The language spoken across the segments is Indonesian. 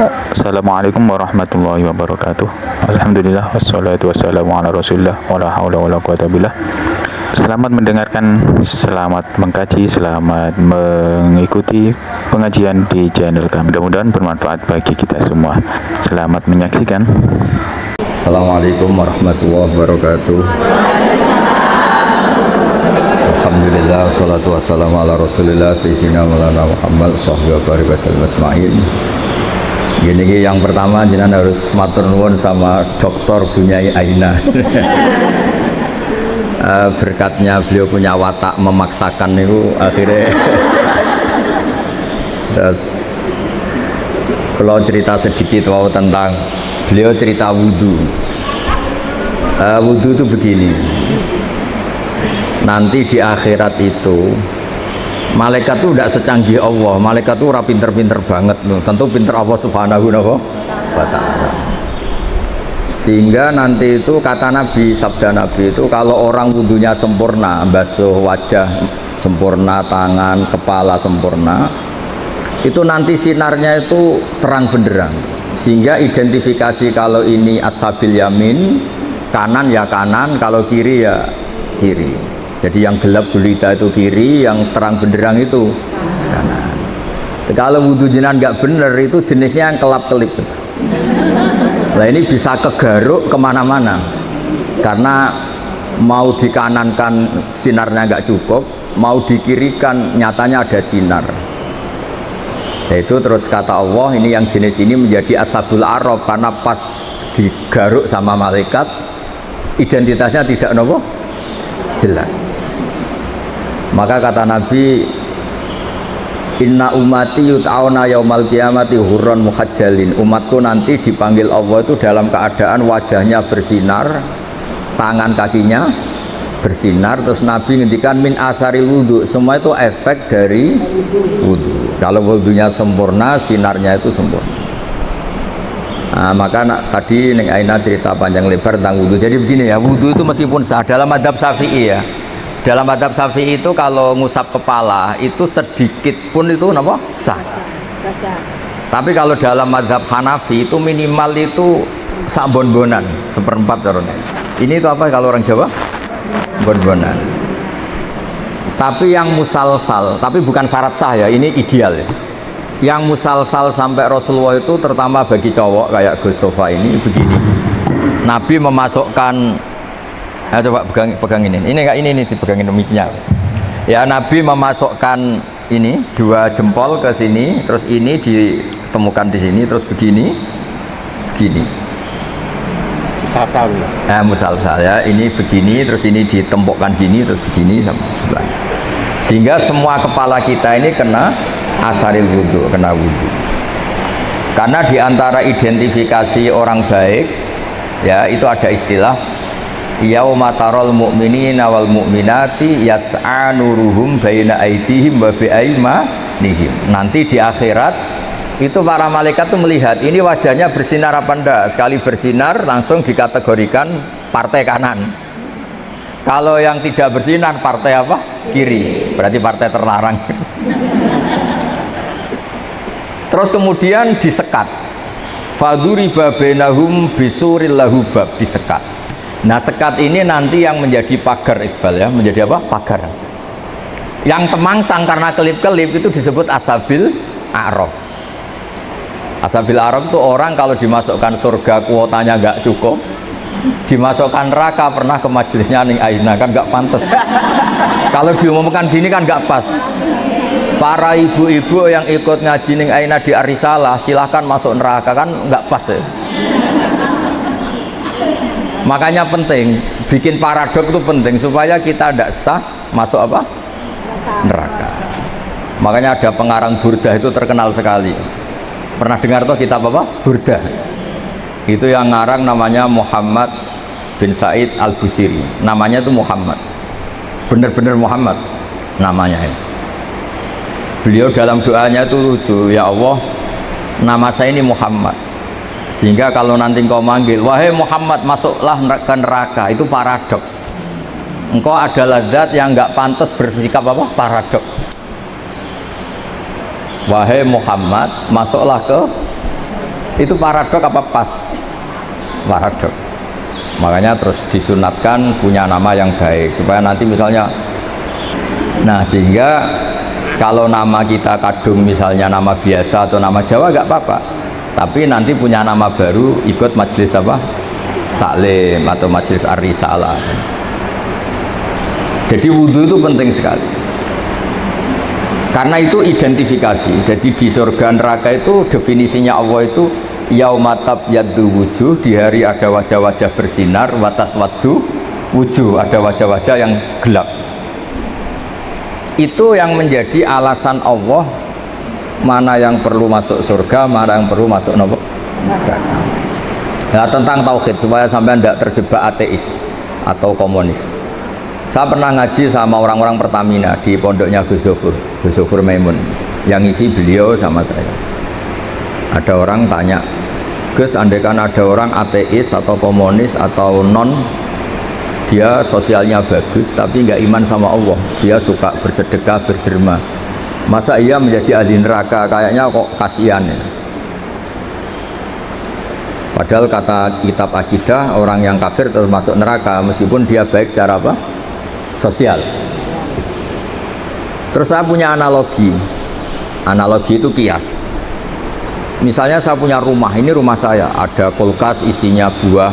Assalamualaikum warahmatullahi wabarakatuh. Alhamdulillah wassalatu wassalamu ala Rasulillah wala haula wala quwata billah. Selamat mendengarkan, selamat mengkaji, selamat mengikuti pengajian di channel kami. Mudah-mudahan bermanfaat bagi kita semua. Selamat menyaksikan. Assalamualaikum warahmatullahi wabarakatuh. Alhamdulillah wassalatu wassalamu ala Rasulillah Sayyidina Maulana Muhammad sahbihi wa barik wasallam asma'in. Gini yang pertama jenengan harus matur nuwun sama Dr. Bunyai Aina. Berkatnya beliau punya watak memaksakan itu akhirnya. Terus kalau cerita sedikit tentang beliau cerita wudhu. Wudhu itu begini. Nanti di akhirat itu malaikat tuh tidak secanggih Allah, malaikat tuh ora pinter-pinter banget loh. Tentu pinter Allah subhanahu wa ta'ala. Sehingga nanti itu kata Nabi, sabda Nabi itu kalau orang wudhunya sempurna, basuh wajah sempurna, tangan, kepala sempurna, itu nanti sinarnya itu terang benderang. Sehingga identifikasi kalau ini ashabil yamin, kanan ya kanan, kalau kiri ya kiri. Jadi yang gelap gulita itu kiri, yang terang benderang itu kanan. Kalau wudhu jenengan nggak bener itu jenisnya yang kelap-kelip. Nah ini bisa kegaruk kemana-mana karena mau dikanankan sinarnya nggak cukup, mau dikirikan nyatanya ada sinar. Yaitu terus kata Allah ini yang jenis ini menjadi ashabul araf karena pas digaruk sama malaikat identitasnya tidak jelas. Maka kata Nabi, inna ummati yut'auna yaumal qiyamati hurran muhajjalin. Umatku nanti dipanggil Allah itu dalam keadaan wajahnya bersinar, tangan kakinya bersinar. Terus Nabi ngendikan min asaril wudhu, semua itu efek dari wudhu. Kalau wudhunya sempurna, sinarnya itu sempurna. Nah, maka tadi Neng Aina cerita panjang lebar tentang wudhu. Jadi begini ya, wudhu itu meskipun sah dalam madhab Syafi'i ya. Dalam madhab Syafi'i itu kalau ngusap kepala itu sedikit pun itu sah. Tapi kalau dalam madhab Hanafi itu minimal itu sak bon-bonan, seperempat caranya. Ini itu apa kalau orang Jawa? Bon-bonan. Tapi yang musalsal, tapi bukan syarat sah ya, ini ideal ya. Yang musalsal sampai Rasulullah itu terutama bagi cowok kayak Gus Sofa ini begini. Nabi memasukkan coba pegang ini enggak ini dipegangin mic-nya. Ya Nabi memasukkan ini dua jempol ke sini, terus ini ditemukan di sini, terus begini. Musalsal. Musalsal ya, ini begini, terus ini ditempokkan gini, terus begini sampai sebelah. Sehingga semua kepala kita ini kena asaril wudhu, kena wudhu. Karena diantara identifikasi orang baik, ya itu ada istilah yauma taral mu'minina wal mu'minati yas'a nuruhum baina aydihim wa bi'aymanihim. Nanti di akhirat itu para malaikat tuh melihat ini wajahnya bersinar apa enggak. Sekali bersinar langsung dikategorikan partai kanan. Kalau yang tidak bersinar partai apa? Kiri. Berarti partai terlarang. Terus kemudian disekat. Faduriba bainahum bisuril lahu bab, disekat. Nah sekat ini nanti yang menjadi pagar Iqbal ya, menjadi apa? Pagar. Yang temangsang karena kelip-kelip itu disebut ashabil a'raf. Ashabil a'raf itu orang kalau dimasukkan surga kuotanya nggak cukup, dimasukkan neraka pernah ke majelisnya Ning Aina kan nggak pantas. Kalau diumumkan gini kan nggak pas. Para ibu-ibu yang ikut ngaji Ning Aina di Arisalah silahkan masuk neraka kan nggak pas ya. Makanya penting bikin paradok itu penting supaya kita tidak sah masuk apa? Neraka. Makanya ada pengarang Burdah itu terkenal sekali. Pernah dengar tuh kitab apa? Burdah. Itu yang ngarang namanya Muhammad bin Said Al-Busiri. Namanya itu Muhammad. Bener-bener Muhammad namanya ini. Beliau dalam doanya itu lucu, ya Allah, nama saya ini Muhammad. Sehingga kalau nanti engkau manggil, wahai Muhammad masuklah ke neraka, itu paradok. Engkau adalah zat yang nggak pantas bersikap apa? Paradok. Wahai Muhammad masuklah ke Itu paradok apa pas? Paradok. Makanya terus disunatkan punya nama yang baik supaya nanti misalnya, nah sehingga kalau nama kita kadung misalnya nama biasa atau nama Jawa gak apa-apa, tapi nanti punya nama baru ikut majelis apa? Taklim atau majelis ar-risalah. Jadi wudhu itu penting sekali karena itu identifikasi. Jadi di surga neraka itu definisinya Allah itu yaumatab yaddu wujuh, di hari ada wajah-wajah bersinar, watas waddu wujuh, ada wajah-wajah yang gelap. Itu yang menjadi alasan Allah mana yang perlu masuk surga, mana yang perlu masuk neraka. Nah, tentang tauhid supaya sampai tidak terjebak ateis atau komunis. Saya pernah ngaji sama orang-orang Pertamina di pondoknya Gus Zofur Maimun, yang isi beliau sama saya. Ada orang tanya, Gus, andaikan ada orang ateis atau komunis atau non, dia sosialnya bagus tapi nggak iman sama Allah, dia suka bersedekah, berderma, masa ia menjadi ahli neraka? Kayaknya kok kasihan ya. Padahal kata kitab akidah, orang yang kafir tetap masuk neraka meskipun dia baik secara apa? Sosial. Terus saya punya analogi itu kias. Misalnya saya punya rumah, ini rumah saya, ada kulkas isinya buah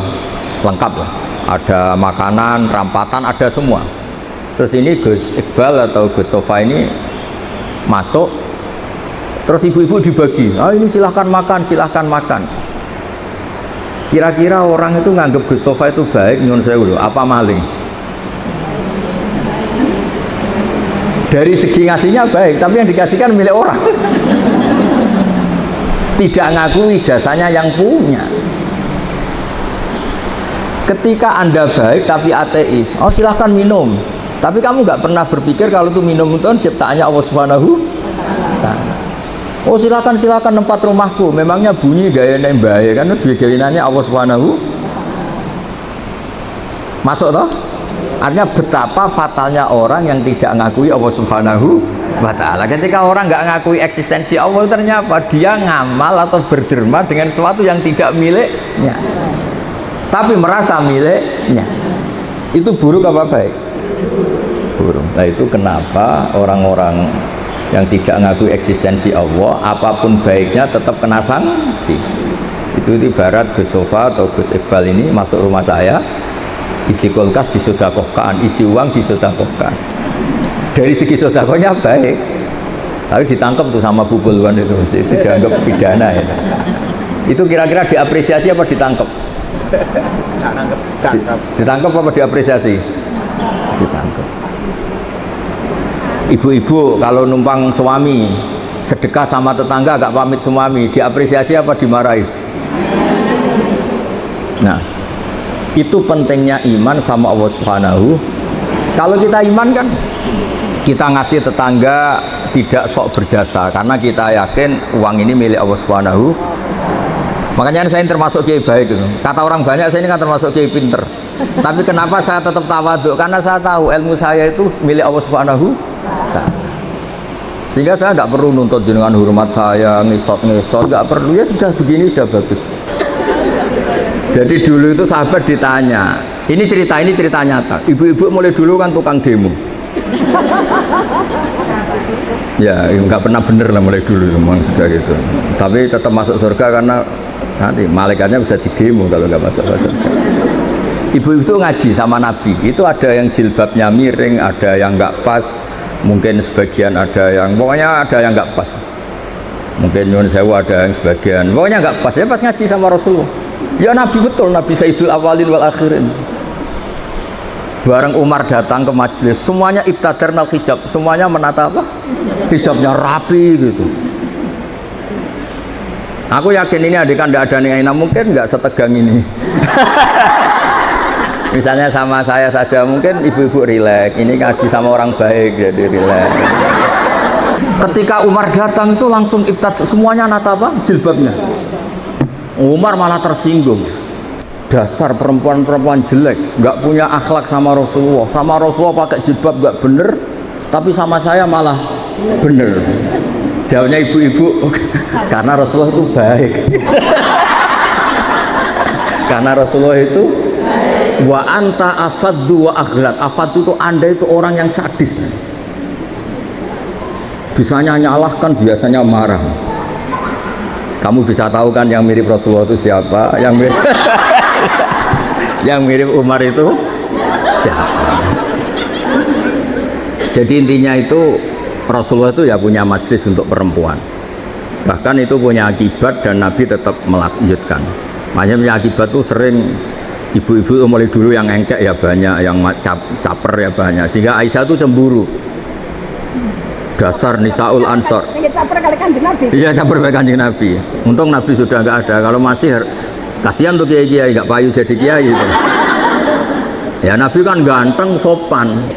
lengkap lah, ada makanan, rampatan, ada semua. Terus ini Gus Iqbal atau Gus Sofa ini masuk, terus ibu-ibu dibagi, ini silahkan makan, silahkan makan. Kira-kira orang itu nganggap Gus Sofa itu baik, nyun sewu loh, apa maling? Dari segi ngasihnya baik, tapi yang dikasihkan milik orang. Tidak ngakui jasanya yang punya. Ketika Anda baik tapi ateis, silahkan minum, tapi kamu nggak pernah berpikir kalau itu minum itu ciptaannya Allah Subhanahu wa Ta'ala. Silakan tempat rumahku, memangnya bunyi gaya nembahe kan gayaannya Allah Subhanahu. Masuk toh? Artinya betapa fatalnya orang yang tidak ngakui Allah Subhanahu wa Ta'ala. Ketika orang nggak ngakui eksistensi Allah, ternyata apa? Dia ngamal atau berderma dengan sesuatu yang tidak miliknya, tapi merasa miliknya. Itu buruk apa baik? Buruk. Nah itu kenapa orang-orang yang tidak ngakui eksistensi Allah, apapun baiknya tetap kena sanksi. Itu ibarat Gus Sofa atau Gus Iqbal ini masuk rumah saya, isi kulkas disodakohkan, isi uang disodakohkan. Dari segi sodakohnya baik, tapi ditangkap tuh sama Bu Pulwan itu dianggap pidana ya. Itu kira-kira diapresiasi apa ditangkap? Ditangkap apa diapresiasi? Ditangkap. Ibu-ibu kalau numpang suami sedekah sama tetangga agak pamit suami, diapresiasi apa dimarahi? Nah, itu pentingnya iman sama Allah Subhanahu. Kalau kita iman kan kita ngasih tetangga tidak sok berjasa karena kita yakin uang ini milik Allah Subhanahu. Makanya saya termasuk kiai baik gitu. Kata orang banyak saya ini kan termasuk kiai pinter. Tapi kenapa saya tetap tawaduk? Karena saya tahu ilmu saya itu milik Allah Subhanahu. Sehingga saya tidak perlu nuntut jenengan hormat saya, ngesot, nggak perlu. Ya sudah begini sudah bagus. Jadi dulu itu sahabat ditanya, ini cerita nyata. Ibu-ibu mulai dulu kan tukang demo. Ya nggak pernah bener lah mulai dulu memang sudah gitu. Tapi tetap masuk surga karena nanti malaikatnya bisa didemo kalau nggak masuk surga. Ibu itu ngaji sama Nabi, itu ada yang jilbabnya miring, ada yang nggak pas, mungkin sebagian ada yang, pokoknya ada yang nggak pas. Mungkin nyuwun sewu ada yang sebagian, pokoknya nggak pas. Ya pas ngaji sama Rasulullah. Ya Nabi betul, Nabi Sayyidul Awalin wal Akhirin. Bareng Umar datang ke majelis, semuanya ibtadarnal hijab, semuanya menata apa? Hijabnya rapi gitu. Aku yakin ini adegan tidak ada nih, mungkin nggak setegang ini. Misalnya sama saya saja, mungkin ibu-ibu rileks. Ini ngaji sama orang baik, jadi rileks. Ketika Umar datang itu langsung ibtad, semuanya nata apa? Jilbabnya. Umar malah tersinggung. Dasar perempuan-perempuan jelek, nggak punya akhlak sama Rasulullah. Sama Rasulullah pakai jilbab nggak bener, tapi sama saya malah bener. Jawabnya ibu-ibu, karena Rasulullah itu baik. Karena Rasulullah itu wa anta afaddu wa aghlad. Afaddu itu Anda itu orang yang sadis. Bisanya nyalahkan, biasanya marah. Kamu bisa tahu kan yang mirip Rasulullah itu siapa? Yang mirip yang mirip Umar itu siapa? Jadi intinya itu Rasulullah itu ya punya majelis untuk perempuan. Bahkan itu punya akibat dan Nabi tetap melanjutkan. Makanya punya akibat tuh sering ibu-ibu mulai dulu yang engkek ya banyak, yang caper ya banyak. Sehingga Aisyah tuh cemburu. Dasar Nisaul Ansor. Caper kali Kanjeng Nabi. Iya, caper kali Kanjeng Nabi. Untung Nabi sudah nggak ada. Kalau masih kasihan tuh kiai-kiai nggak payu jadi kiai gitu. Ya Nabi kan ganteng, sopan.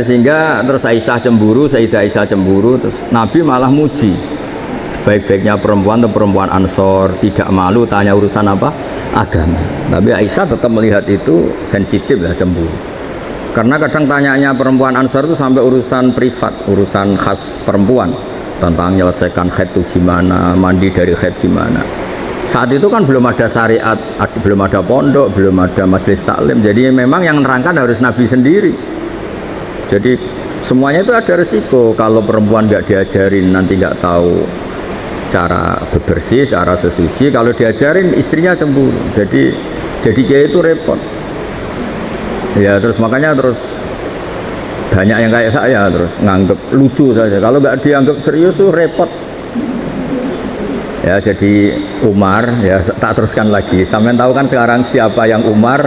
Sehingga terus Aisyah cemburu, Sayyidah Aisyah cemburu, terus Nabi malah muji. Sebaik-baiknya perempuan atau perempuan Ansor, tidak malu tanya urusan apa? Agama. Tapi Aisyah tetap melihat itu sensitif lah, cemburu. Karena kadang tanyanya perempuan Ansor itu sampai urusan privat, urusan khas perempuan, tentang menyelesaikan haid itu gimana, mandi dari haid gimana. Saat itu kan belum ada syariat, belum ada pondok, belum ada majelis taklim. Jadi memang yang nerangkan harus Nabi sendiri. Jadi semuanya itu ada resiko. Kalau perempuan nggak diajarin nanti nggak tahu cara bebersih, cara sesuci. Kalau diajarin istrinya cemburu. Jadi kayak itu repot. Ya terus makanya terus banyak yang kayak saya terus nganggep lucu saja. Kalau nggak dianggap serius tuh repot. Ya jadi Umar ya tak teruskan lagi. Sampean tahu kan sekarang siapa yang Umar?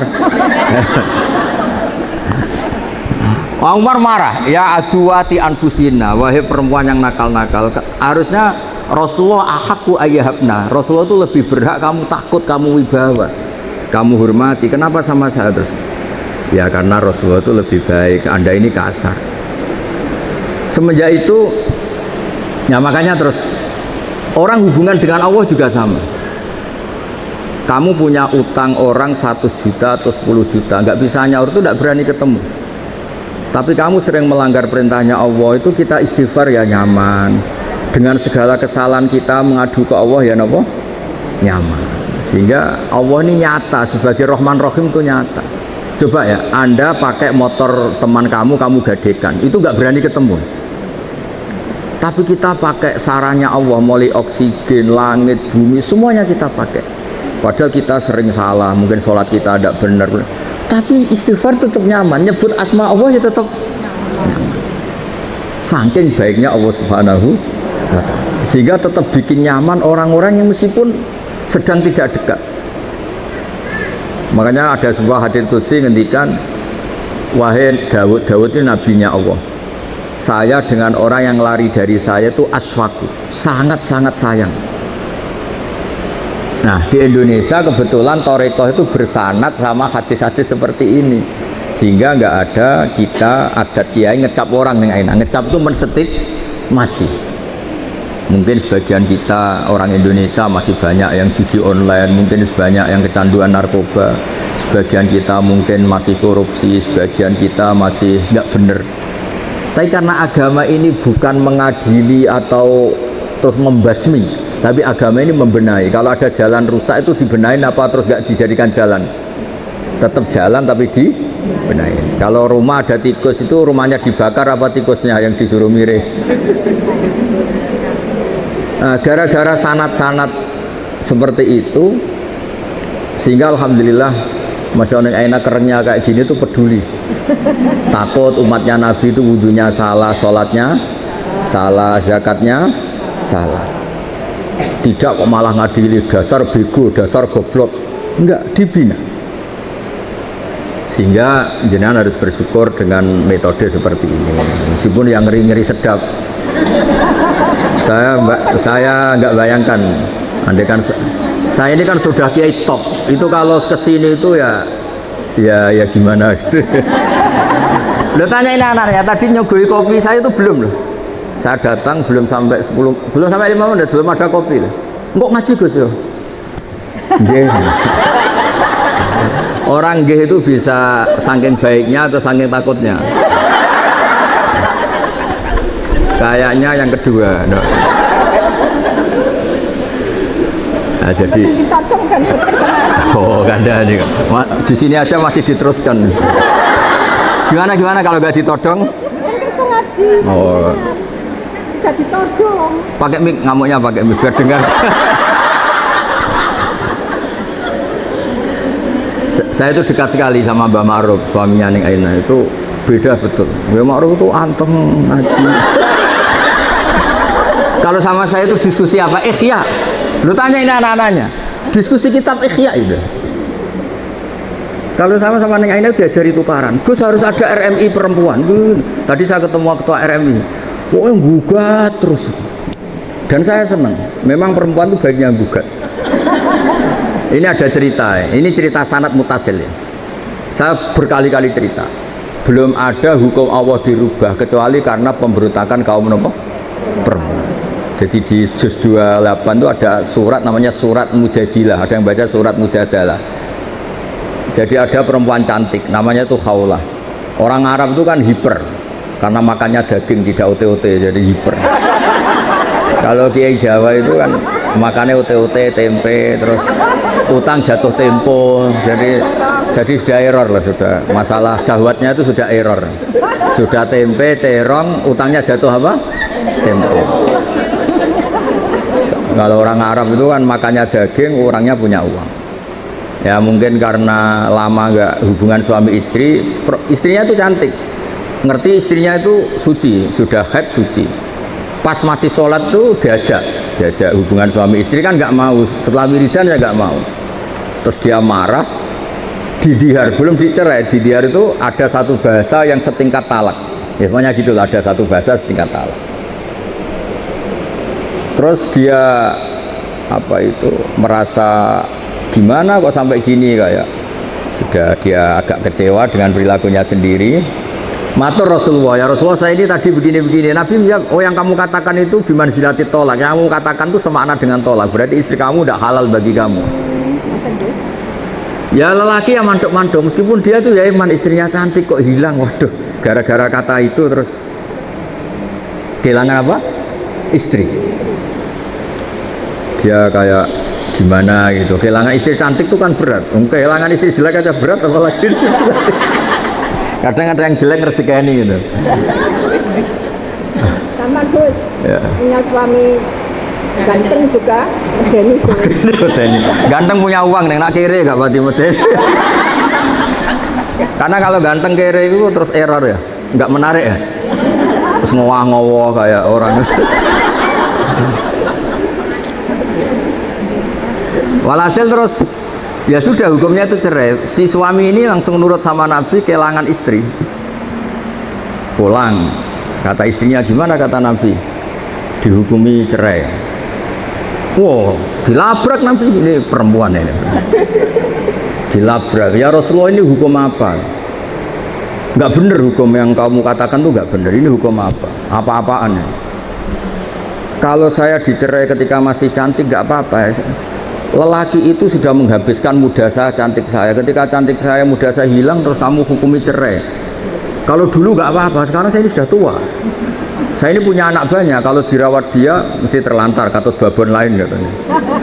Umar marah. Ya aduati anfusina, wahai perempuan yang nakal-nakal. Harusnya Rasulullah ahakku ayyahabna. Rasulullah itu lebih berhak kamu takut, kamu wibawa, kamu hormati. Kenapa sama saya terus? Ya karena Rasulullah itu lebih baik, Anda ini kasar. Semenjak itu ya makanya terus orang hubungan dengan Allah juga sama. Kamu punya utang orang 1 juta atau 10 juta, nggak bisa nyaur itu nggak berani ketemu. Tapi kamu sering melanggar perintahnya Allah, itu kita istighfar ya nyaman. Dengan segala kesalahan kita mengadu ke Allah ya nopo nyaman. Sehingga Allah ini nyata sebagai Rahman Rahim itu nyata. Coba ya, Anda pakai motor teman kamu gadekan, itu nggak berani ketemu. Tapi kita pakai sarannya Allah, mulai oksigen, langit, bumi, semuanya kita pakai. Padahal kita sering salah, mungkin sholat kita tidak benar. Tapi istighfar tetap nyaman, nyebut asma Allah ya tetap nyaman. Saking baiknya Allah Subhanahu wa Ta'ala. Sehingga tetap bikin nyaman orang-orang yang meskipun sedang tidak dekat. Makanya ada sebuah hadits qudsi ngendikan, wahai Daud ini nabinya Allah. Saya dengan orang yang lari dari saya itu aswaku, sangat-sangat sayang. Nah di Indonesia kebetulan Torekoh itu bersanad sama hadis-hadis seperti ini, sehingga nggak ada kita adat kiai ngecap orang yang enak. Ngecap itu mensetip masih. Mungkin sebagian kita orang Indonesia masih banyak yang judi online, mungkin sebanyak yang kecanduan narkoba, sebagian kita mungkin masih korupsi, sebagian kita masih nggak bener. Tapi karena agama ini bukan mengadili atau terus membasmi, tapi agama ini membenahi. Kalau ada jalan rusak itu dibenahin apa terus nggak dijadikan jalan? Tetap jalan tapi dibenahin. Kalau rumah ada tikus itu rumahnya dibakar apa tikusnya yang disuruh mirih? Nah, gara-gara sanat-sanat seperti itu, sehingga alhamdulillah masih orang enak kerennya kayak gini tuh peduli. Takut umatnya Nabi itu wudunya salah, sholatnya salah, zakatnya salah. Tidak kok malah ngadili dasar bego, dasar goblok. Enggak, dibina. Sehingga jenengan harus bersyukur dengan metode seperti ini. Meskipun yang ngeri-ngeri sedap. Saya nggak bayangkan, andai kan saya ini kan sudah kiai top, itu kalau kesini itu ya gimana gitu. Lo tanyain anaknya tadi nyogoi kopi saya itu belum loh. Saya datang belum sampai 5 menit belum ada kopi loh. Kok ngaji Gus yo? Nggih. Orang nggih itu bisa saking baiknya atau saking takutnya. Kayaknya yang kedua. No. Nah, jadi ditodong kan oh kandani di sini aja masih diteruskan. Gimana kalau nggak ditodong? ngaji. Oh. Tidak ditodong. Pakai mic, ngamuknya pakai mic biar dengar. Saya itu dekat sekali sama Mbak Ma'ruf, suaminya Ning Aina, itu beda betul. Mbak Ma'ruf itu anteng ngaji. Kalau sama saya itu diskusi apa? Ikhya. Lu tanya ini anak-anaknya. Diskusi kitab Ikhya itu. Kalau sama Ning Aina diajari tukaran. Gus harus ada RMI perempuan. Tadi saya ketemu ketua RMI. Wah, gugat terus. Dan saya senang. Memang perempuan itu baiknya gugat. Ini ada cerita, ini cerita sanad mutasil ya. Saya berkali-kali cerita. Belum ada hukum Allah dirubah kecuali karena pemberontakan kaum perempuan. Jadi di juz 28 itu ada surat namanya surat Mujadilah. Ada yang baca surat Mujadalah. Jadi ada perempuan cantik namanya itu Khawlah. Orang Arab itu kan hiper karena makannya daging tidak ote-ote, jadi hiper. Kalau Kiai Jawa itu kan makannya ote-ote, tempe, terus utang jatuh tempo, jadi sudah error lah, sudah masalah syahwatnya itu sudah error, sudah tempe, terong, utangnya jatuh apa? Tempo. Kalau orang Arab itu kan makannya daging, orangnya punya uang. Ya mungkin karena lama nggak hubungan suami istri, istrinya itu cantik, ngerti istrinya itu suci, sudah haid suci. Pas masih sholat tuh diajak hubungan suami istri kan nggak mau, setelah wiridan ya nggak mau. Terus dia marah, didihar, belum dicerai, didihar itu ada satu bahasa yang setingkat talak. Ya pokoknya gitu lah, ada satu bahasa setingkat talak. Terus dia apa itu merasa gimana kok sampai gini, kayak sudah dia agak kecewa dengan perilakunya sendiri. Matur Rasulullah, ya Rasulullah saya ini tadi begini-begini. Nabi menjawab, oh yang kamu katakan itu bimanzilati tolak, yang kamu katakan itu semakna dengan tolak, berarti istri kamu tidak halal bagi kamu. Ya lelaki yang mandok-mandok, meskipun dia tuh ya iman, istrinya cantik kok hilang, waduh, gara-gara kata itu terus kehilangan apa? Istri. Dia kayak gimana gitu, kehilangan istri cantik itu kan berat, kehilangan istri jelek aja berat, apalagi kadang ada yang jelek rezeki gitu. Sama Gus, Ya. punya suami ganteng juga, medeni Gus. Ganteng punya uang, neng nak kere gak berarti medeni. Karena kalau ganteng kere itu terus error ya, nggak menarik ya. Terus ngowah-ngowah kayak orang. Walhasil terus ya sudah, hukumnya itu cerai. Si suami ini langsung nurut sama Nabi, kehilangan istri, pulang. Kata istrinya gimana, kata Nabi, dihukumi cerai. Wow, dilabrak Nabi, ini perempuan ini dilabrak. Ya Rasulullah, ini hukum apa? Nggak bener hukum yang kamu katakan tuh, nggak bener. Ini hukum apa? Apa-apaan ya? Kalau saya dicerai ketika masih cantik nggak apa-apa. Lelaki itu sudah menghabiskan muda saya, cantik saya. Ketika cantik saya, muda saya hilang, terus kamu hukumi cerai. Kalau dulu nggak apa-apa, sekarang saya ini sudah tua. Saya ini punya anak banyak. Kalau dirawat dia, mesti terlantar, katut babon lain katanya.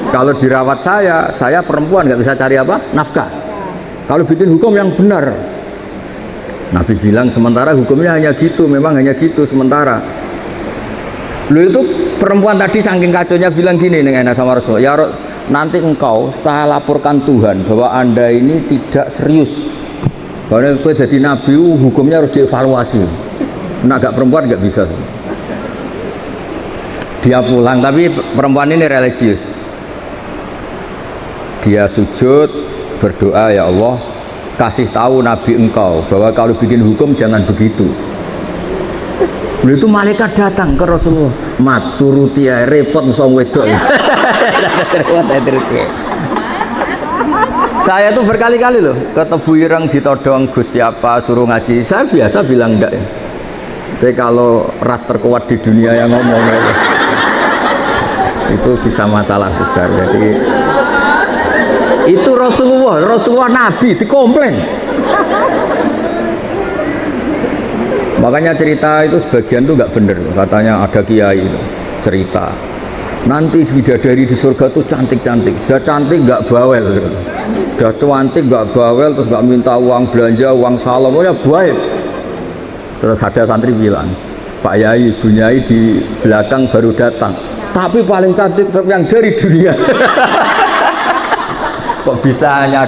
Kalau dirawat saya perempuan nggak bisa cari apa? Nafkah. Kalau bikin hukum yang benar, Nabi bilang sementara hukumnya hanya gitu, memang hanya gitu sementara. Lu itu perempuan tadi saking kacaunya bilang gini dengan enak sama Rasul, ya nanti engkau saya laporkan Tuhan bahwa anda ini tidak serius. Karena gue jadi nabi, hukumnya harus dievaluasi. Nah, agak perempuan nggak bisa. Dia pulang, tapi perempuan ini religius. Dia sujud berdoa, ya Allah, kasih tahu nabi engkau bahwa kalau bikin hukum jangan begitu. Lalu itu malaikat datang ke Rasulullah, mat turuti ya, repot musuh wedok. Saya tuh berkali-kali loh ke Tebu Ireng ditodong, Gus siapa suruh ngaji, saya biasa bilang enggak ya. Tapi kalau ras terkuat di dunia yang ngomong itu bisa masalah besar. Jadi itu Rasulullah Nabi dikomplain. Makanya cerita itu sebagian tuh nggak bener, katanya ada kiai cerita Nanti bidadari di surga tuh cantik-cantik, sudah cantik nggak bawel, sudah cantik nggak bawel, terus nggak minta uang belanja, uang salam, ya baik. Terus ada santri bilang, Pak Yai, Bu Nyai di belakang baru datang, tapi paling cantik tetap yang dari dunia. Kok bisa hanya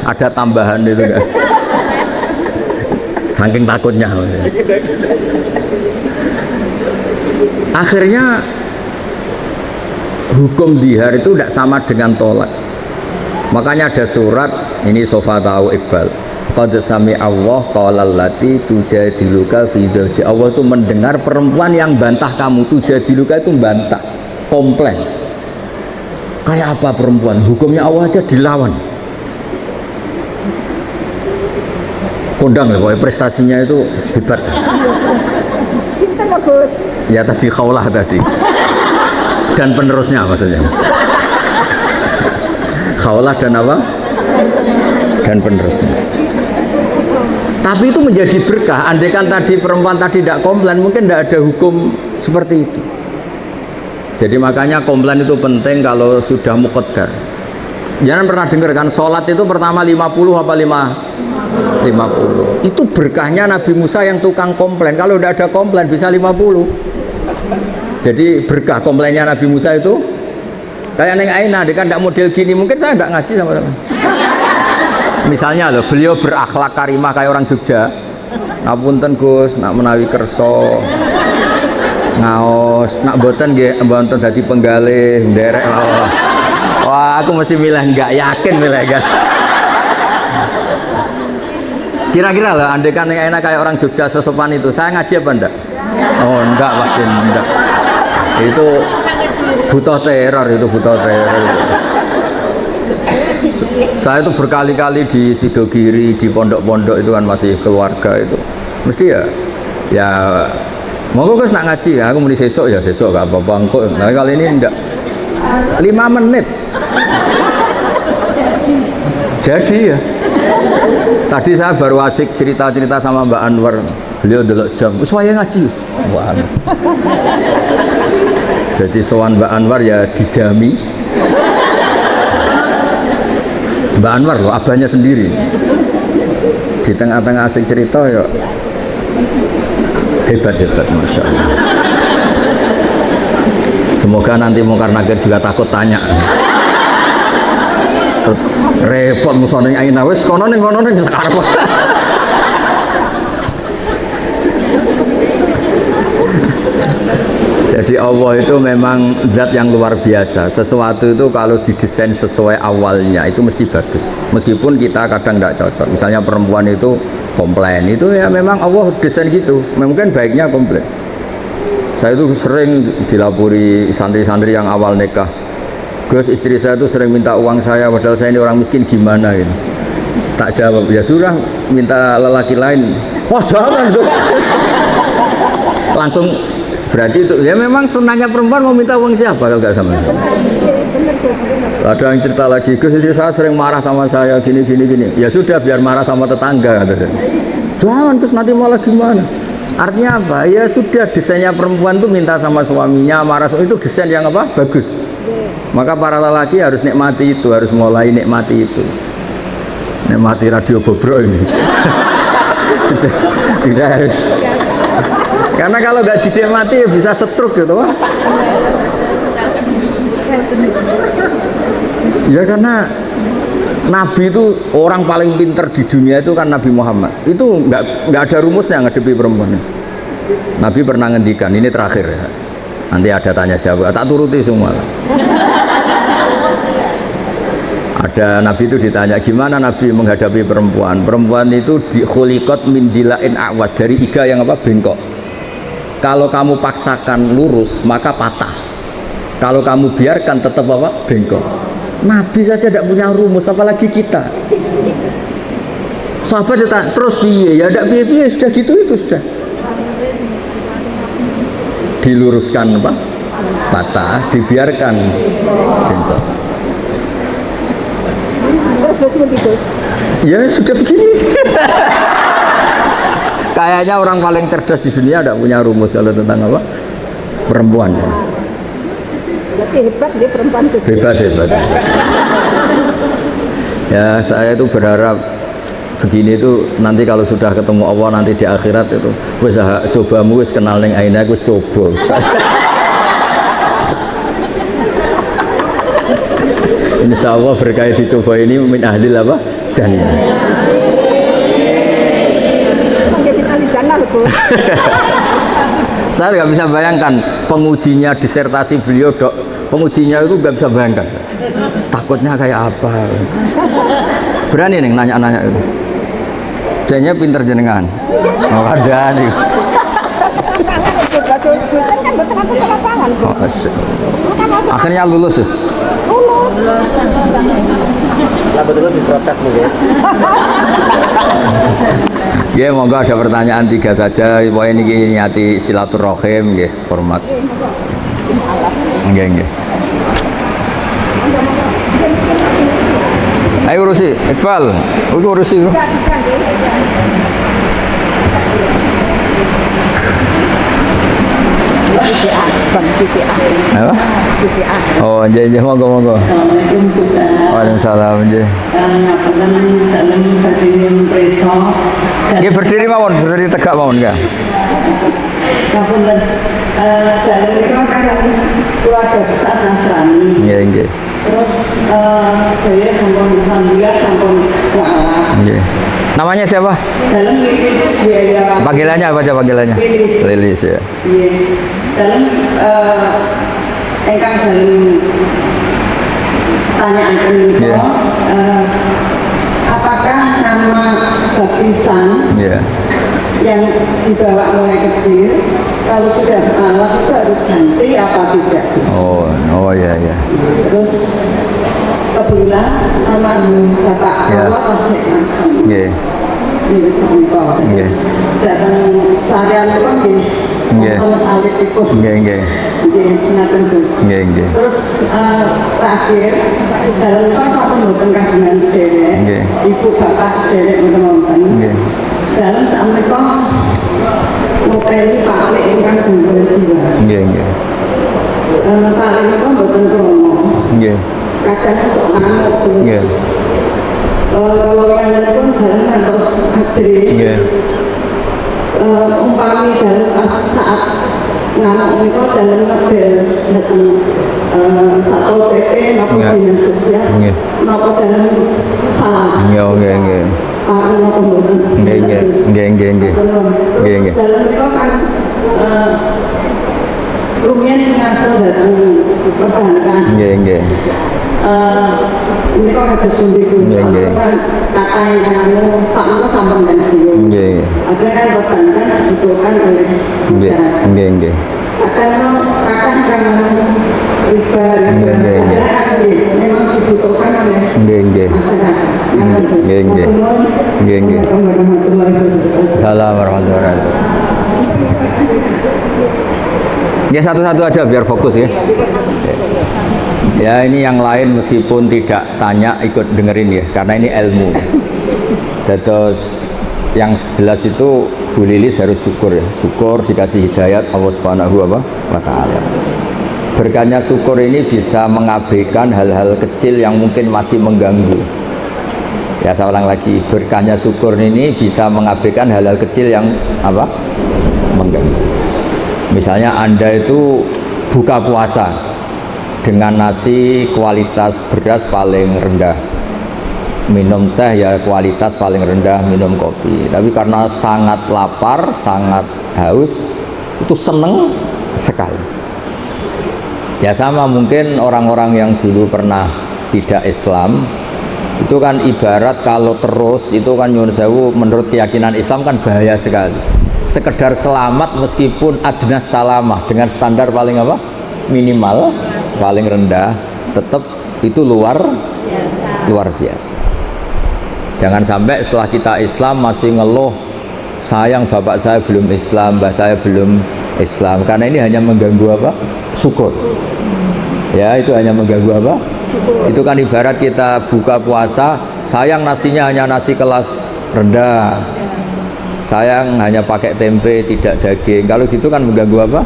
ada tambahan itu kan? Saking takutnya. Akhirnya hukum dihar itu tidak sama dengan tolak. Makanya ada surat ini Sofa tahu Iqbal. Qad sami Allah qala allati tujadiluka fi zawji. Allah itu mendengar perempuan yang bantah kamu. Tujadiluka itu bantah, komplain. Kayak apa perempuan? Hukumnya Allah aja dilawan. Kondang ya, pokoknya prestasinya itu hebat. Cinta Gus. Ya tadi Khawlah tadi. Dan penerusnya maksudnya. Khawlah dan apa? Dan penerusnya. Tapi itu menjadi berkah. Andaikan tadi perempuan tadi tidak komplain, mungkin tidak ada hukum seperti itu. Jadi makanya komplain itu penting kalau sudah muqaddar. Jangan pernah dengar kan sholat itu pertama 50 apa 50. Itu berkahnya Nabi Musa yang tukang komplain. Kalau tidak ada komplain bisa 50. Jadi berkah komplainnya Nabi Musa itu kayak Neng Aina, dia kan tidak model gini, mungkin saya tidak ngaji sama teman. Misalnya loh, beliau berakhlak karimah kayak orang Jogja. Ngapunten Gus, nak menawi kerso, ngaos, nak boten nggih, mboten dadi penggalih, nderek. Wah, aku mesti milih enggak yakin milih kan. Kira-kira loh, andai kan Neng Aina kayak orang Jogja sesopan itu, saya ngaji apa enggak? Oh enggak, pasti enggak. Itu butuh teror, itu butuh teror. Saya itu berkali-kali di Sidogiri, di pondok-pondok itu kan masih keluarga itu. Mesti ya monggo Gus nak ngaji, aku muni sesuk ya sesuk gak apa-apa engko. Nah kali ini enggak. 5 menit. Jadi ya. Tadi saya baru asik cerita-cerita sama Mbak Anwar. Beliau delok jam, wis wayahe ngaji. Wah. Jadi sowan Mbak Anwar ya dijami. Mbak Anwar loh, abahnya sendiri. Di tengah-tengah asik cerita ya hebat-hebat, Masya Allah. Semoga nanti Mungkar Nakir juga takut tanya. Terus repot musone Aina wis kono ning sekarep. Jadi Allah itu memang zat yang luar biasa. Sesuatu itu kalau didesain sesuai awalnya itu mesti bagus. Meskipun kita kadang tidak cocok. Misalnya perempuan itu komplain, itu ya memang Allah desain gitu. Mungkin baiknya komplain. Saya itu sering dilapori santri-santri yang awal nikah. Gus, istri saya itu sering minta uang saya, padahal saya ini orang miskin, gimana gitu. Tak jawab, ya sudah minta lelaki lain. Wah jangan Gus. Langsung berarti itu ya memang sunnahnya perempuan mau minta uang siapa kalau nggak sama. Ada yang cerita lagi, Gus istri saya sering marah sama saya gini. Ya sudah biar marah sama tetangga. Jangan Gus nanti malah gimana. Artinya apa? Ya sudah desainnya perempuan tuh minta sama suaminya marah itu desain yang apa? Bagus. Maka para lelaki harus nikmati itu, harus mulai nikmati itu. Nikmati radio bobrok ini. Tidak harus. Karena kalau nggak dinikmati ya bisa stroke gitu. Ya karena Nabi itu orang paling pinter di dunia itu kan Nabi Muhammad. Itu nggak ada rumusnya ngadepi perempuan. Nabi pernah ngendikan, ini terakhir ya. Nanti ada tanya siapa, tak turuti semua. Ada Nabi itu ditanya gimana Nabi menghadapi perempuan. Perempuan itu khuliqat min dilain awas, dari iga yang apa? Bengkok. Kalau kamu paksakan lurus maka patah. Kalau kamu biarkan tetap apa? Bengkok. Nabi saja tidak punya rumus, apalagi kita. Sahabat ditanya, terus piye? Ya tidak piye-piye, sudah gitu itu sudah. Diluruskan apa? Patah, dibiarkan bengkok. Terus Ya sudah begini. Kayaknya orang paling cerdas di dunia tidak punya rumus kalau tentang apa? Perempuan. Berarti hebat dia perempuan Gus. Hebat. Ya saya itu berharap begini itu nanti kalau sudah ketemu Allah nanti di akhirat itu wis cobamu wis kenal ning aine aku wis coba Ustaz. Insya Allah berkah dicoba ini min ahli apa? Jannah. Dia minta di jannah loh, Bu. Saya nggak bisa bayangkan pengujinya disertasi beliau dok, pengujinya itu nggak bisa bayangkan. Takutnya kayak apa? Berani nih nanya-nanya itu. Jadinya pinter jenengan. Oh, ada nih. Dosen kan betul aku lapangan, Bu. Akhirnya lulus ya? Lah betul diprotes mungkin. Ya, monggo ada pertanyaan 3 saja. Wah ini niati silaturahim, nggih, hormat. Nggih. Ayo urusi, Iqbal, urusi. PCA, Bang PCA. Apa? PCA. Oh, nggih, monggo. Waalaikumsalam, nggih. Nggih berdiri mawon, berdiri tegak mawon nggih. Dalam itu kan keluarga besar Nasrani. Nggih. Terus saya sampun alhamdulillah sampun mualaf. Nggih. Namanya siapa? Dalam Lilis biaya. Panggilannya apa aja panggilannya? Lilis ya. Iya. Dalam engkang dalam tanyaan ini Iya. apakah nama baptisan Iya. yang dibawa mulai kecil kalau sudah mualaf itu harus ganti apa tidak? Oh ya. Terus kebetulan almarhum Bapak Ya. Allah masih Nasrani. Nggih. Ini sampai Nggih. datang seharian itu kan di Nggih. nonton salib itu Nggih. di Naten Gus. Nggih. Terus terakhir dalam kan sampai nonton kagungan sederek, Nggih. ibu bapak sederek nonton. Nggih. Dalam saat mereka ngopeni paling ingkang gangguan jiwa. Nggih. Paling itu nonton kromo. Nggih. Kadang sok ngamuk terus. Nggih. Kalau yang pun dalam harus ajri. Nggih. Umpami dalam saat ngamuk itu dalam model datang Satpol PP maupun Nggih. dinas sosial Nggih. maupun dalam salah. Nggih. Karena pembuatan. Nggih. Terus dalam itu kan lumayan ngasih datang perbankan. Nggih. Ini kok ada suntik Nggih. kan kata yang kamu tak sama pensiun. Nggih. Ada kan perbankan dibutuhkan oleh masyarakat. Nggih. Kadang riba memang dibutuhkan oleh Nggih. masyarakat. Nggih. Salam warahmatullahi wabarakatuh. Ya satu-satu aja biar fokus ya. Ya ini yang lain meskipun tidak tanya ikut dengerin ya karena ini ilmu. Terus yang jelas itu Bu Lilis harus syukur ya. Syukur dikasih hidayat Allah Subhanahu wa taala. Berkahnya syukur ini bisa mengabaikan hal-hal kecil yang mungkin masih mengganggu. Ya saya ulang lagi, berkahnya syukur ini bisa mengabaikan hal-hal kecil yang apa? Mengganggu. Misalnya Anda itu buka puasa dengan nasi kualitas beras paling rendah, minum teh ya kualitas paling rendah, minum kopi, tapi karena sangat lapar, sangat haus itu seneng sekali. Ya sama mungkin orang-orang yang dulu pernah tidak Islam itu kan ibarat kalau terus itu kan nyuwun sewu menurut keyakinan Islam kan bahaya sekali. Sekedar selamat meskipun adnas salamah dengan standar paling apa? Minimal, paling rendah, tetap itu luar biasa. Jangan sampai setelah kita Islam masih ngeluh sayang bapak saya belum Islam, mbak saya belum Islam, karena ini hanya mengganggu apa? Syukur. Ya itu hanya mengganggu apa? Itu kan ibarat kita buka puasa, sayang nasinya hanya nasi kelas rendah, sayang hanya pakai tempe tidak daging. Kalau gitu kan mengganggu apa?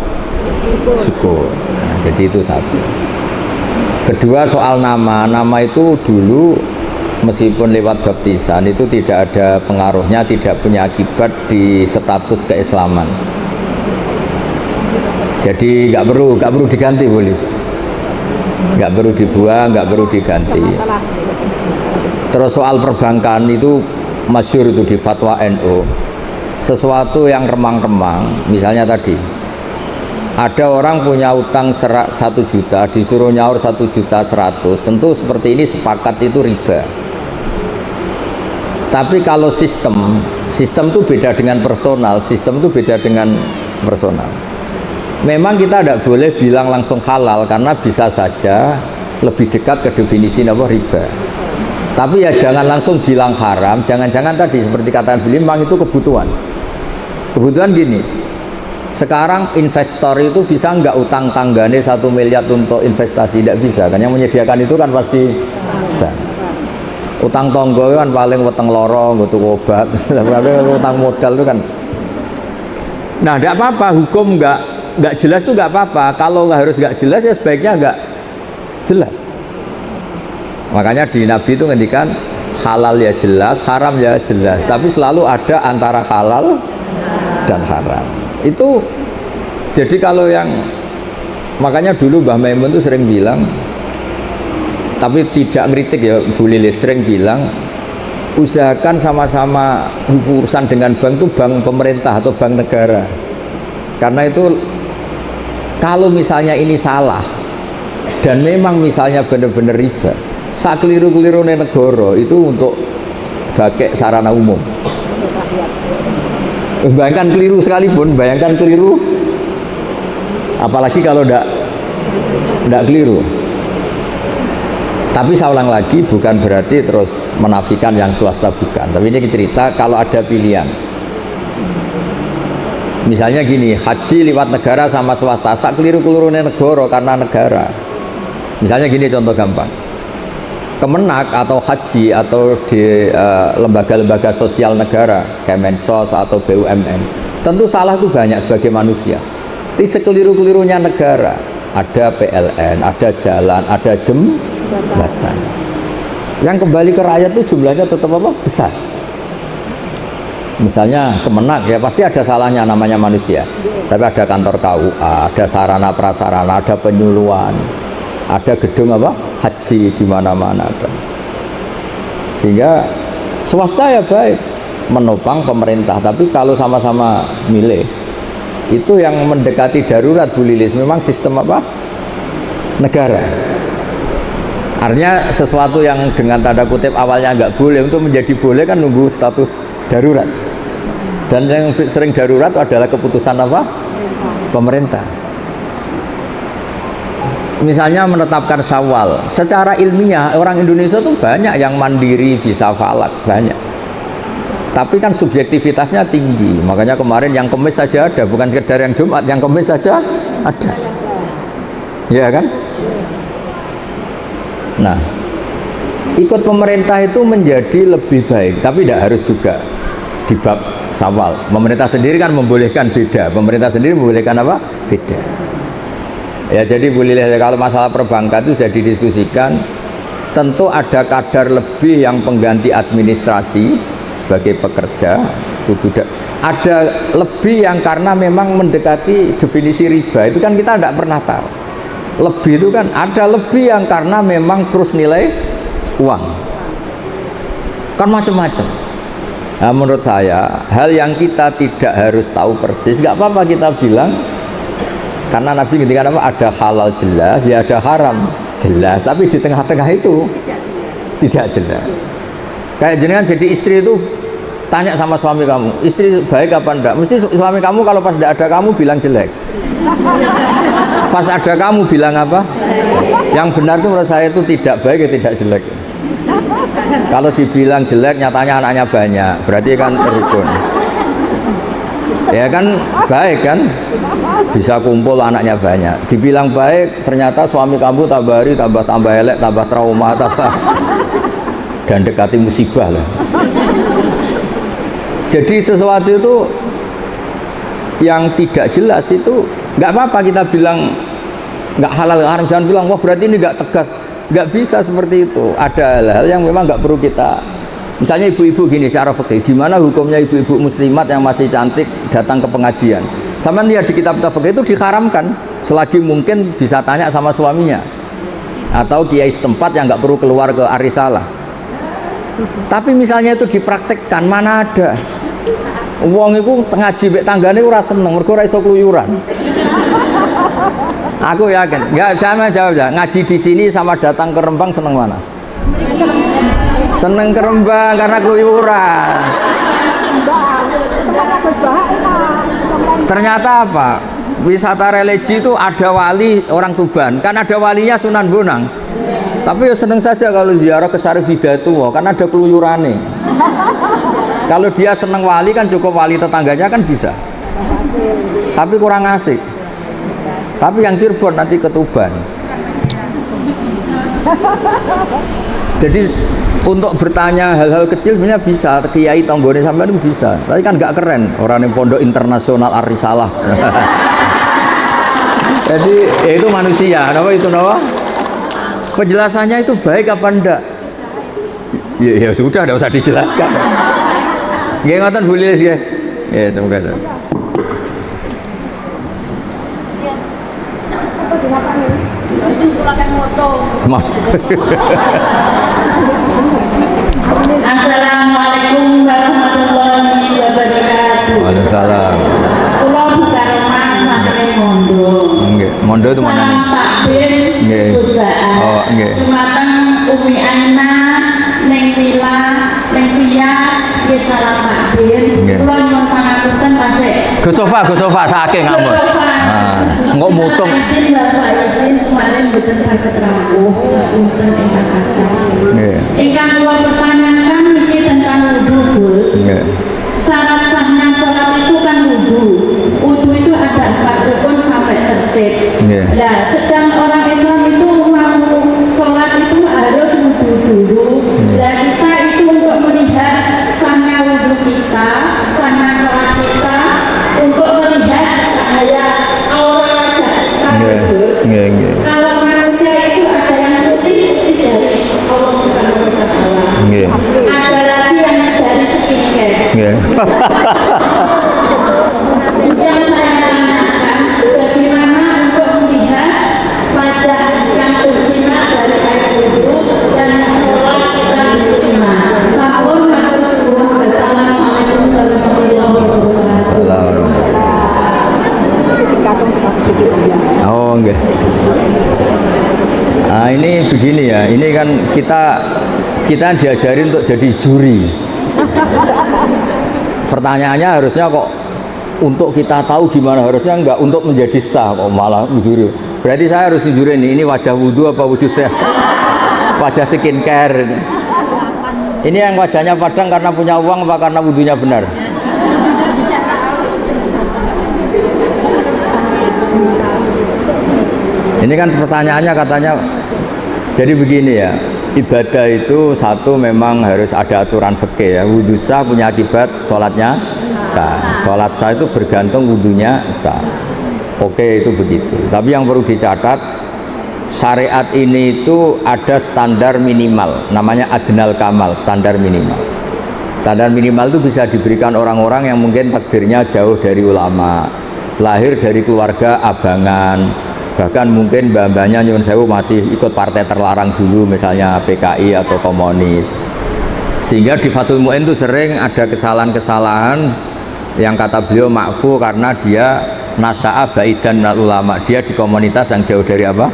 Syukur. Nah, jadi itu satu. Kedua soal nama itu dulu meskipun lewat baptisan itu tidak ada pengaruhnya, tidak punya akibat di status keislaman. Jadi nggak perlu diganti, boleh, nggak perlu dibuang, nggak perlu diganti. Terus soal perbankan itu masyhur itu di fatwa NU, sesuatu yang remang-remang, misalnya tadi ada orang punya utang 1 juta, disuruh nyaur 1.100.000, tentu seperti ini sepakat itu riba. Tapi kalau sistem itu beda dengan personal, sistem itu beda dengan personal. Memang kita tidak boleh bilang langsung halal karena bisa saja lebih dekat ke definisi apa riba. Tapi ya jangan langsung bilang haram, jangan-jangan tadi seperti kata beliau memang itu kebutuhan. Kebutuhan gini. Sekarang investor itu bisa nggak utang tanggane 1 miliar untuk investasi? Tidak bisa kan, yang menyediakan itu kan pasti bank. Utang tonggo kan paling weteng lorong untuk obat. Utang modal itu kan. Nah, tidak apa-apa, hukum nggak jelas itu nggak apa-apa. Kalau harus nggak jelas ya sebaiknya nggak jelas. Makanya di Nabi itu ngendikan halal ya jelas, haram ya jelas. Tapi selalu ada antara halal dan haram. Itu jadi kalau yang makanya dulu Mbah Maimun itu sering bilang, tapi tidak kritik ya, Bu Lilis sering bilang usahakan sama-sama urusan dengan bank itu bank pemerintah atau bank negara, karena itu kalau misalnya ini salah dan memang misalnya benar-benar riba, sak keliru-keliru negara itu untuk pakai sarana umum. Bayangkan keliru sekalipun, bayangkan keliru, apalagi kalau tidak keliru. Tapi saya ulang lagi, bukan berarti terus menafikan yang swasta, bukan. Tapi ini cerita kalau ada pilihan. Misalnya gini, haji lewat negara sama swasta, sak keliru-keliru negara karena negara. Misalnya gini contoh gampang. Kemenak atau haji atau di lembaga-lembaga sosial negara, Kemensos atau BUMN, tentu salah itu banyak sebagai manusia. Tapi sekeliru-kelirunya negara, ada PLN, ada jalan, ada jembatan. Yang kembali ke rakyat itu jumlahnya tetap apa? Besar. Misalnya Kemenak ya pasti ada salahnya, namanya manusia. Tapi ada kantor KUA, ada sarana prasarana, ada penyuluhan, ada gedung apa? Haji di mana-mana ada. Sehingga swasta ya baik menopang pemerintah, tapi kalau sama-sama milih itu yang mendekati darurat, Bu Lilis, memang sistem apa? Negara. Artinya sesuatu yang dengan tanda kutip awalnya nggak boleh untuk menjadi boleh kan nunggu status darurat. Dan yang sering darurat adalah keputusan apa? Pemerintah. Misalnya menetapkan Syawal, secara ilmiah orang Indonesia tuh banyak yang mandiri bisa falak, banyak. Tapi kan subjektivitasnya tinggi. Makanya kemarin yang Kemis saja ada, bukan sekedar yang Jumat, yang Kemis saja ada. Ya kan? Nah, ikut pemerintah itu menjadi lebih baik, tapi tidak harus juga di bab Syawal. Pemerintah sendiri kan membolehkan beda. Pemerintah sendiri membolehkan apa? Beda. Ya, jadi boleh kalau masalah perbankan itu sudah didiskusikan, tentu ada kadar lebih yang pengganti administrasi sebagai pekerja, ada lebih yang karena memang mendekati definisi riba, itu kan kita tidak pernah tahu. Lebih itu kan ada lebih yang karena memang terus nilai uang, kan macam-macam. Nah, menurut saya hal yang kita tidak harus tahu persis, nggak apa-apa kita bilang. Karena Nabi ketika ada halal jelas, ya ada haram jelas, tapi di tengah-tengah itu tidak jelas. Kayak jenengan jadi istri itu tanya sama suami kamu, istri baik apa enggak? Mesti suami kamu kalau pas tidak ada kamu bilang jelek, pas ada kamu bilang apa? Yang benar itu menurut saya itu tidak baik, tidak jelek. Kalau dibilang jelek nyatanya anaknya banyak, berarti kan rukun. Ya kan baik kan, bisa kumpul anaknya banyak. Dibilang baik, ternyata suami kamu tambah hari tambah elek, tambah trauma, tambah dan dekati musibah lah. Jadi sesuatu itu yang tidak jelas itu nggak apa-apa kita bilang nggak halal nggak haram, jangan bilang wah berarti ini nggak tegas. Nggak bisa seperti itu. Ada hal-hal yang memang nggak perlu kita. Misalnya ibu-ibu gini secara fikih, gimana hukumnya ibu-ibu muslimat yang masih cantik datang ke pengajian? Sama lihat di kitab-kitab fikih itu diharamkan selagi mungkin bisa tanya sama suaminya atau kiai setempat yang nggak perlu keluar ke arisalah. Tapi misalnya itu dipraktekkan, mana ada wong itu ngaji mek tanggane ora seneng mergo ora iso kluyuran. Aku yakin, enggak sama jawab ya. Ngaji di sini sama datang ke Rembang seneng mana? Seneng ke Rembang karena keluyuran. Ternyata apa? Wisata religi itu ada wali orang Tuban, kan ada walinya Sunan Bonang. Tapi ya seneng saja kalau ziarah ke Syarif Hidayatullah, kan ada keluyurannya. Kalau dia seneng wali kan cukup wali tetangganya kan bisa. Tapi kurang asik. Tapi yang Cirebon nanti ke Tuban. Jadi untuk bertanya hal-hal kecil sebenarnya bisa, kiai tonggone sampean itu bisa. Tapi kan nggak keren orang yang pondok internasional Arisalah. Jadi ya itu manusia, apa itu nama? Penjelasannya itu baik apa enggak? Ya sudah, enggak usah dijelaskan. Nggih ngoten Bu Lilis nggih. Ya semoga. Mas. Assalamualaikum warahmatullahi wabarakatuh. Waalaikumsalam. Kula bukan rumah santri Mondo. Nggih, Mondo itu mana? Salam takbir Nggih. Gusbaan. Oh, nggih. Dumateng Umi Ana ning Pila, ning Pia, nggih salam takbir. Nggih. Kula nyuwun pangapunten tasik. Gus Sofa saking ngamun. Engko mutung. Bapak izin kemarin mboten saged rawuh, punten ingkang kakang. Nggih. Ingkang kula pertanyakan niki tentang wudu, Gus. Nggih. Syarat sahnya sholat itu kan wudu. Wudu itu ada 4 rukun sampai tertib. Nggih. Nah, sedang orang Islam itu mau sholat itu harus wudu dulu. Dan kita itu untuk melihat sahnya wudu kita, sahnya sholat kita, untuk melihat cahaya aura Nggih. kalau manusia itu ada yang putih dari Allah Subhanahu wa Ta'ala. Nggih. Ada lagi yang dari skincare. Nggih. Yang saya tanyakan, bagaimana untuk melihat wajah yang bersinar dari air wudu dan sholat kita bersinar. Salam Assalamualaikum warahmatullahi wabarakatuh. Oh, nggih. Nah, ini begini ya. Ini kan kita diajarin untuk jadi juri. Pertanyaannya harusnya kok untuk kita tahu gimana, harusnya enggak untuk menjadi sah kok malah juri. Berarti saya harus juri ini wajah wudu apa wujud sah? Wajah skincare. Ini yang wajahnya padang karena punya uang apa karena wudunya benar? Ini kan pertanyaannya katanya. Jadi begini ya, ibadah itu satu memang harus ada aturan fikih ya. Wudu sah punya akibat sholatnya sah. Sholat sah itu bergantung wudunya sah. Oke, itu begitu. Tapi yang perlu dicatat, syariat ini itu ada standar minimal, namanya adnal kamal, standar minimal. Standar minimal itu bisa diberikan orang-orang yang mungkin takdirnya jauh dari ulama, lahir dari keluarga abangan, bahkan mungkin mbah-mbahnya nyuwun sewu masih ikut partai terlarang dulu, misalnya PKI atau komunis. Sehingga di Fathul Mu'in itu sering ada kesalahan-kesalahan yang kata beliau ma'fu karena dia nasa'a baidan minal ulama, dia di komunitas yang jauh dari apa?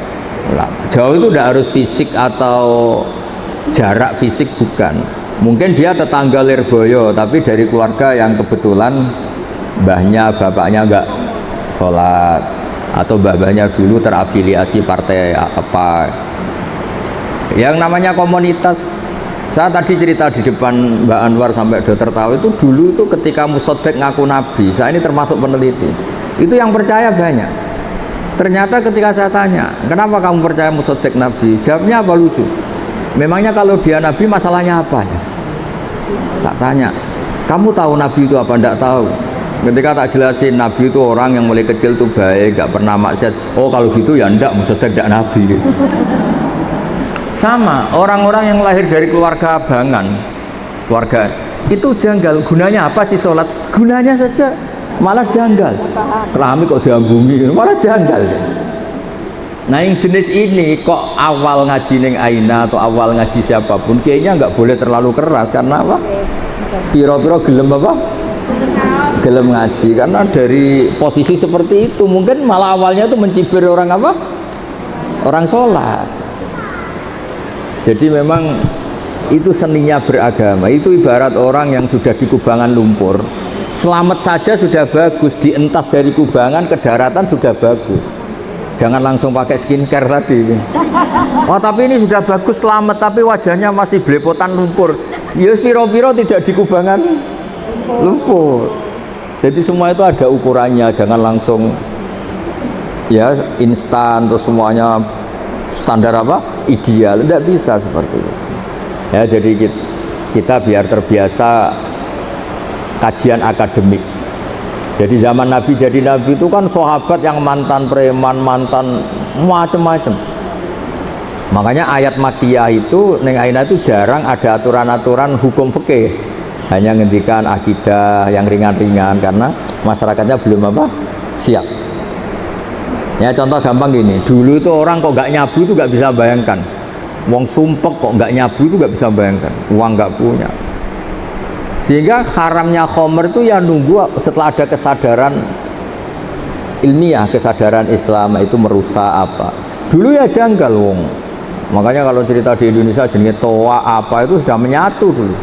Ulama. Jauh itu tidak harus fisik atau jarak fisik, bukan. Mungkin dia tetangga Lirboyo tapi dari keluarga yang kebetulan mbahnya bapaknya enggak sholat, atau mbah-mbahnya dulu terafiliasi partai apa. Yang namanya komunitas, saya tadi cerita di depan Mbak Anwar sampai dokter tahu itu dulu itu ketika Musodek ngaku nabi, saya ini termasuk peneliti, itu yang percaya banyak. Ternyata ketika saya tanya, kenapa kamu percaya Musodek nabi? Jawabnya apa lucu? Memangnya kalau dia nabi masalahnya apa ya? Tak tanya, kamu tahu nabi itu apa? Enggak tahu. Ketika tak jelasin Nabi itu orang yang mulai kecil tuh baik, gak pernah maksiat. Oh kalau gitu ya ndak, maksudnya tidak Nabi gitu. Sama orang-orang yang lahir dari keluarga abangan, keluarga itu janggal. Gunanya apa sih sholat? Gunanya saja malah janggal. Kelami kok diambungi, malah janggal deh. Nah yang jenis ini kok awal ngaji neng Aina atau awal ngaji siapapun kayaknya nggak boleh terlalu keras. Karena apa? Piro-piro gelem apa? Gelem ngaji. Karena dari posisi seperti itu mungkin malah awalnya itu mencibir orang apa? Orang sholat. Jadi memang itu seninya beragama. Itu ibarat orang yang sudah di kubangan lumpur, selamat saja sudah bagus, dientas dari kubangan ke daratan sudah bagus. Jangan langsung pakai skincare tadi. Oh tapi ini sudah bagus selamat, tapi wajahnya masih belepotan lumpur. Ya piro-piro tidak di kubangan lumpur. Jadi semua itu ada ukurannya. Jangan langsung ya instan terus semuanya standar apa? Ideal. Tidak bisa seperti itu. Ya jadi kita biar terbiasa kajian akademik. Jadi zaman Nabi jadi Nabi itu kan sahabat yang mantan preman, mantan macam-macam. Makanya ayat Makkiyah itu neng Aina itu jarang ada aturan-aturan hukum fikih. Hanya ngendikan akidah yang ringan-ringan karena masyarakatnya belum apa? Siap. Ya contoh gampang gini, dulu itu orang kok nggak nyabu itu nggak bisa bayangkan. Wong sumpek kok nggak nyabu itu nggak bisa bayangkan, uang nggak punya. Sehingga haramnya khomer itu ya nunggu setelah ada kesadaran ilmiah, kesadaran Islam itu merusak apa. Dulu ya janggal wong. Makanya kalau cerita di Indonesia jenis toa apa itu sudah menyatu dulu.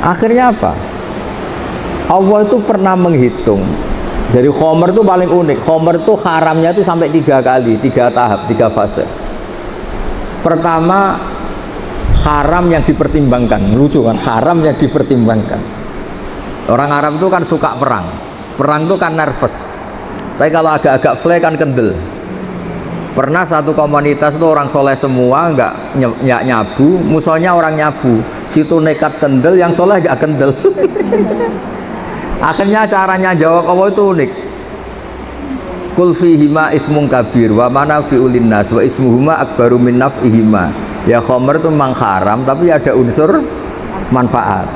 Akhirnya apa? Allah itu pernah menghitung. Jadi khomer itu paling unik. Khomer itu haramnya itu sampai 3 kali, 3 tahap, 3 fase. Pertama haram yang dipertimbangkan, lucu kan? Haram yang dipertimbangkan. Orang Arab itu kan suka perang. Perang itu kan nervous. Tapi kalau agak-agak fly kan kendel. Pernah satu komunitas itu orang soleh semua, nggak nyabu, musuhnya orang nyabu. Situ nekat kendel, yang soleh nggak kendel. Akhirnya caranya jawab Allah itu unik. Kul fihima ismun kabir wa manafi'ul linnas wa ismuhuma akbaru min naf'ihima. Ya khomer itu memang haram tapi ada unsur manfaat.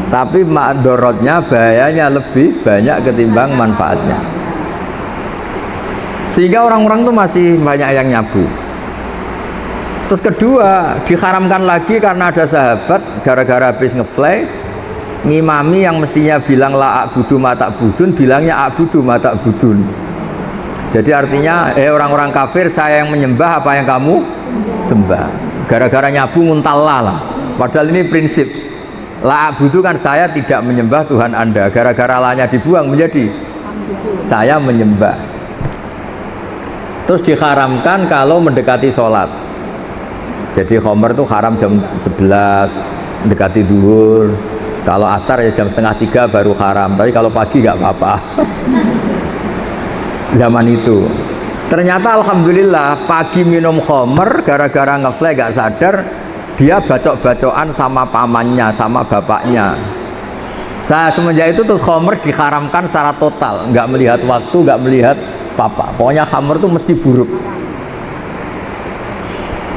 Tapi madorotnya, bahayanya lebih banyak ketimbang manfaatnya. Sehingga orang-orang itu masih banyak yang nyabu. Terus kedua, diharamkan lagi karena ada sahabat gara-gara habis ngefly ngimami yang mestinya bilang la a'budu ma ta'budun, bilangnya a'budu ma ta'budun. Jadi artinya orang-orang kafir saya yang menyembah apa yang kamu sembah. Gara-gara nyabu nguntalla lah. Padahal ini prinsip la a'budu kan saya tidak menyembah Tuhan Anda. Gara-gara lanya dibuang menjadi saya menyembah. Terus diharamkan kalau mendekati sholat. Jadi khomer itu haram jam 11 mendekati duhur. Kalau asar ya jam 2:30 baru haram. Tapi kalau pagi nggak apa-apa. Zaman itu ternyata alhamdulillah pagi minum khomer gara-gara ngefly gak sadar dia bacok-bacokan sama pamannya sama bapaknya. Saya semenjak itu terus khomer diharamkan secara total, nggak melihat waktu, nggak melihat papa, pokoknya khomer itu mesti buruk.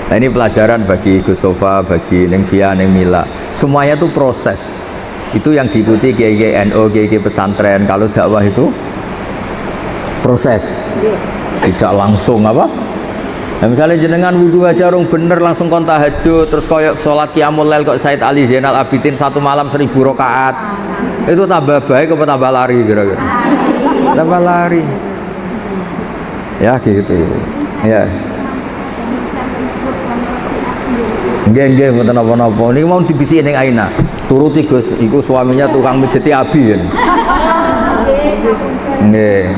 Nah ini pelajaran bagi Gus Sofa, bagi Neng Via, Neng Mila, semuanya itu proses. Itu yang diikuti kiai NU, kiai pesantren. Kalau dakwah itu proses, tidak langsung apa. Nah, misalnya jenengan wudhu aja rung bener langsung kon tahajud, terus koyok sholat qiyamul lail kok Said Ali Zainal Abidin 1 malam 1000 rakaat, itu tambah baik apa tambah lari kira-kira? Tambah lari. Ya gitu. Ya. Nggih mboten napa-napa. Niki mau dibisiki ning Aina. Turuti Gus, iku suaminya tukang mijeti abi ya. Nggih.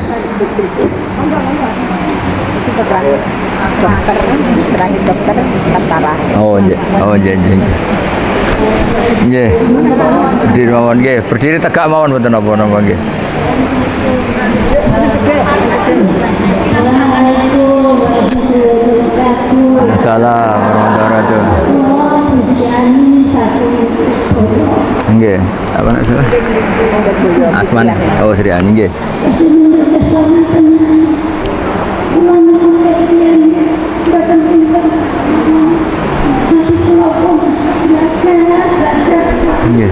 Terangi dokter tentara. Oh nggih. Nggih. Berdiri mawon nggih. Berdiri tegak mawon mboten napa-napa nggih. Assalamualaikum warahmatullahi wabarakatuh. Nggih. Nggih. Apa nak salah? Asman. Oh, Sri Ani nggih. Nggih. Nggih.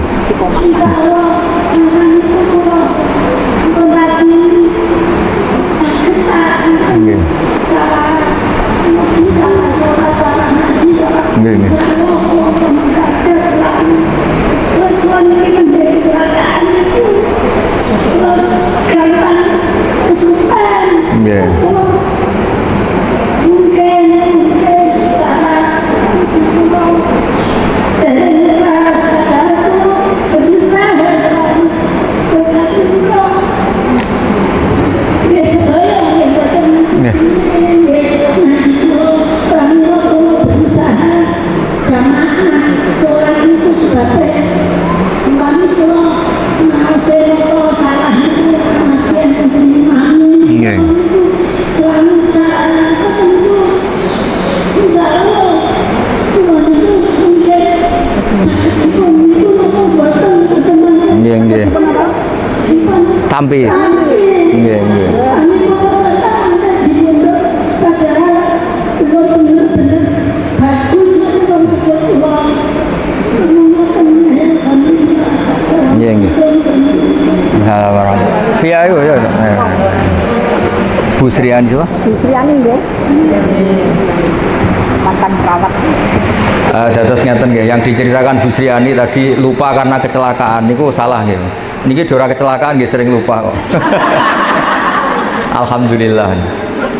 Nggih, nggih. Nggih. Tampi. Nggih, nggih. Nggih, nggih. Via yo yo. Bu Sriani siapa? Bu Sriani nggih. Mantan perawat. Dados ngeten nggih, yang diceritakan Bu Sriani tadi lupa karena kecelakaan niku salah nggih. Niki dora kecelakaan nggih sering lupa kok. Alhamdulillah.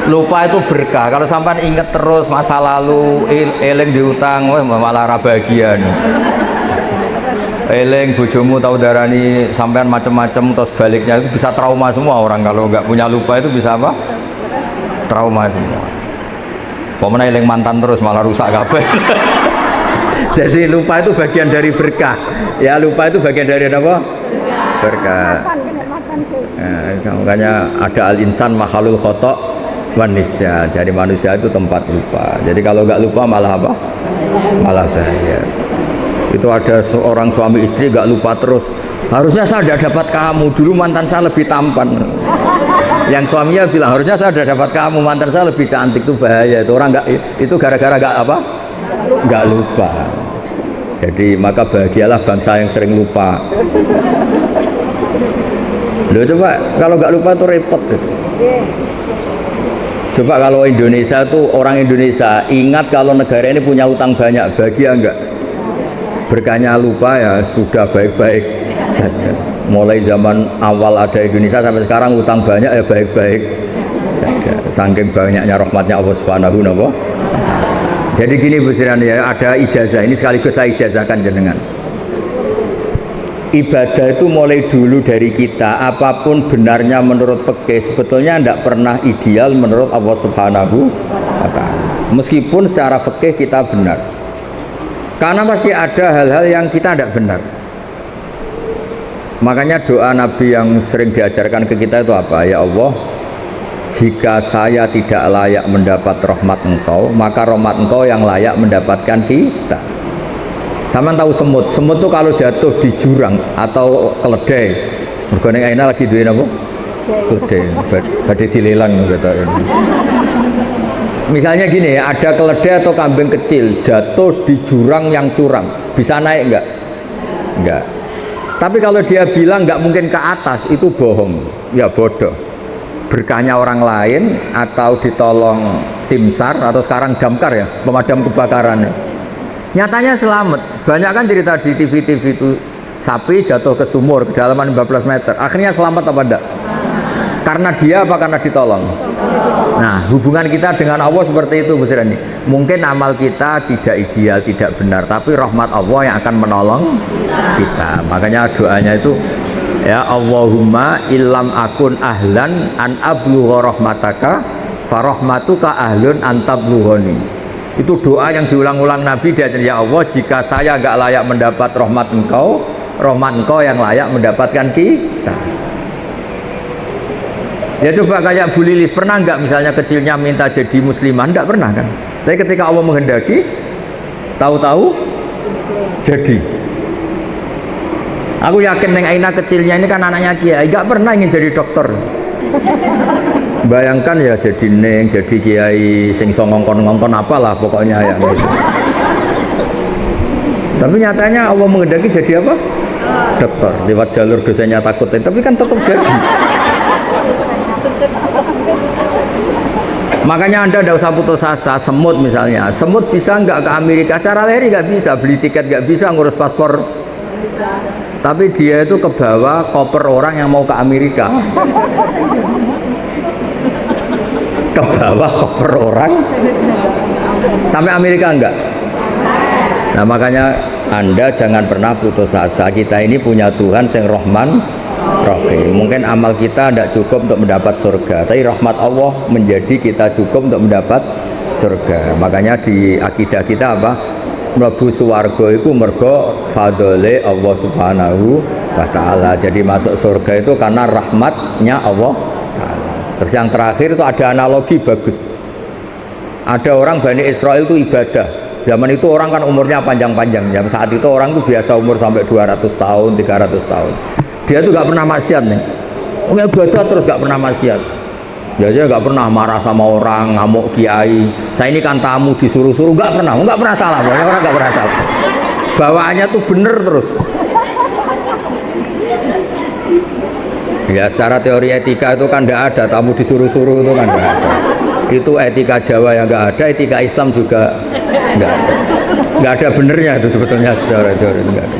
Lupa itu berkah. Kalau sampean inget terus masa lalu, eling diutang, wah malah ra bahagia. Eling bojomu tahu darani sampean macam-macam terus baliknya itu bisa trauma semua orang kalau nggak punya lupa itu bisa apa? Trauma semua. Pokoknya eling mantan terus malah rusak kabeh. Jadi lupa itu bagian dari berkah. Ya lupa itu bagian dari apa? Berkah. Makanya ada al-insan makhlul khotok manusia. Jadi manusia itu tempat lupa. Jadi kalau nggak lupa malah apa? Malah bahaya. Itu ada seorang suami istri nggak lupa terus. Harusnya saya tidak dapat kamu. Dulu mantan saya lebih tampan. Yang suaminya bilang harusnya saya tidak dapat kamu. Mantan saya lebih cantik. Itu bahaya. Itu orang nggak. Itu gara-gara nggak apa? Nggak lupa. Jadi maka bahagialah bangsa yang sering lupa. Loh coba kalau nggak lupa itu repot gitu. Coba kalau Indonesia tuh orang Indonesia ingat kalau negara ini punya utang banyak, bahagia enggak? Berkahnya lupa ya sudah baik-baik saja. Mulai zaman awal ada Indonesia sampai sekarang utang banyak ya baik-baik saja. Saking banyaknya rahmatnya Allah Subhanahu wa ta'ala. Jadi gini Bu Sriani ya, ada ijazah ini sekaligus saya ijazahkan jenengan. Ibadah itu mulai dulu dari kita, apapun benarnya menurut fikih sebetulnya tidak pernah ideal menurut Allah Subhanahu wa ta'ala. Meskipun secara fikih kita benar. Karena pasti ada hal-hal yang kita tidak benar. Makanya doa Nabi yang sering diajarkan ke kita itu apa? Ya Allah, jika saya tidak layak mendapat rahmat Engkau, maka rahmat Engkau yang layak mendapatkan kita. Sama tahu semut, semut tuh kalau jatuh di jurang atau keledai, mergo ning lagi duwe napa? Keledai, badhe dilelang gitu. Misalnya gini, ada keledai atau kambing kecil jatuh di jurang yang curam, bisa naik enggak? Enggak. Tapi kalau dia bilang enggak mungkin ke atas, itu bohong, ya bodoh. Berkahnya orang lain atau ditolong tim SAR atau sekarang damkar ya, pemadam kebakaran. Nyatanya selamat. Banyak kan cerita di TV-TV itu sapi jatuh ke sumur kedalaman 15 meter. Akhirnya selamat apa enggak? Karena dia apa karena ditolong? Nah, hubungan kita dengan Allah seperti itu Bu Sriani. Mungkin amal kita tidak ideal, tidak benar, tapi rahmat Allah yang akan menolong kita. Makanya doanya itu ya Allahumma illam akun ahlan an ablugha rahmataka farahmatuka ahlun an tablughani. Itu doa yang diulang-ulang Nabi diajar, ya Allah jika saya enggak layak mendapat rahmat Engkau, rahmat Engkau yang layak mendapatkan kita. Ya coba kayak Bu Lilis, pernah nggak misalnya kecilnya minta jadi muslimah? Nggak pernah kan? Tapi ketika Allah menghendaki, tahu-tahu jadi. Aku yakin Neng Aina kecilnya ini kan anaknya kiai, gak pernah ingin jadi dokter. Bayangkan ya jadi Neng, jadi kiai, sing so ngongkon-ngongkon apalah pokoknya ya. Gitu. Tapi nyatanya Allah menghendaki jadi apa? Dokter. Lewat jalur dosanya takutin, tapi kan tetap jadi. Makanya Anda tidak usah putus asa. Semut misalnya, semut bisa nggak ke Amerika? Cara lari nggak bisa, beli tiket nggak bisa, ngurus paspor. Tapi dia itu kebawa koper orang yang mau ke Amerika. Kebawa koper orang sampai Amerika enggak? Nah makanya Anda jangan pernah putus asa. Kita ini punya Tuhan yang Rahman Rahim. Mungkin amal kita tidak cukup untuk mendapat surga, tapi rahmat Allah menjadi kita cukup untuk mendapat surga. Makanya di akidah kita apa? Mlebu swarga itu mergo fadhole Allah Subhanahu wa taala. Jadi masuk surga itu karena rahmatnya Allah taala. Terus yang terakhir itu ada analogi bagus. Ada orang Bani Israel itu ibadah. Zaman itu orang kan umurnya panjang-panjang. Jam saat itu orang itu biasa umur sampai 200 tahun, 300 tahun. Dia tuh gak pernah maksiat nih. Ibadah terus gak pernah maksiat. Dia gak pernah marah sama orang, ngamuk kiai. Saya ini kan tamu disuruh-suruh, gak pernah salah. Pokoknya orang gak pernah salah. Bawaannya tuh bener terus. Ya secara teori etika itu kan tidak ada, tamu disuruh-suruh itu kan tidak ada. Itu etika Jawa yang nggak ada, etika Islam juga nggak ada. Nggak ada benernya itu sebetulnya secara teori nggak ada.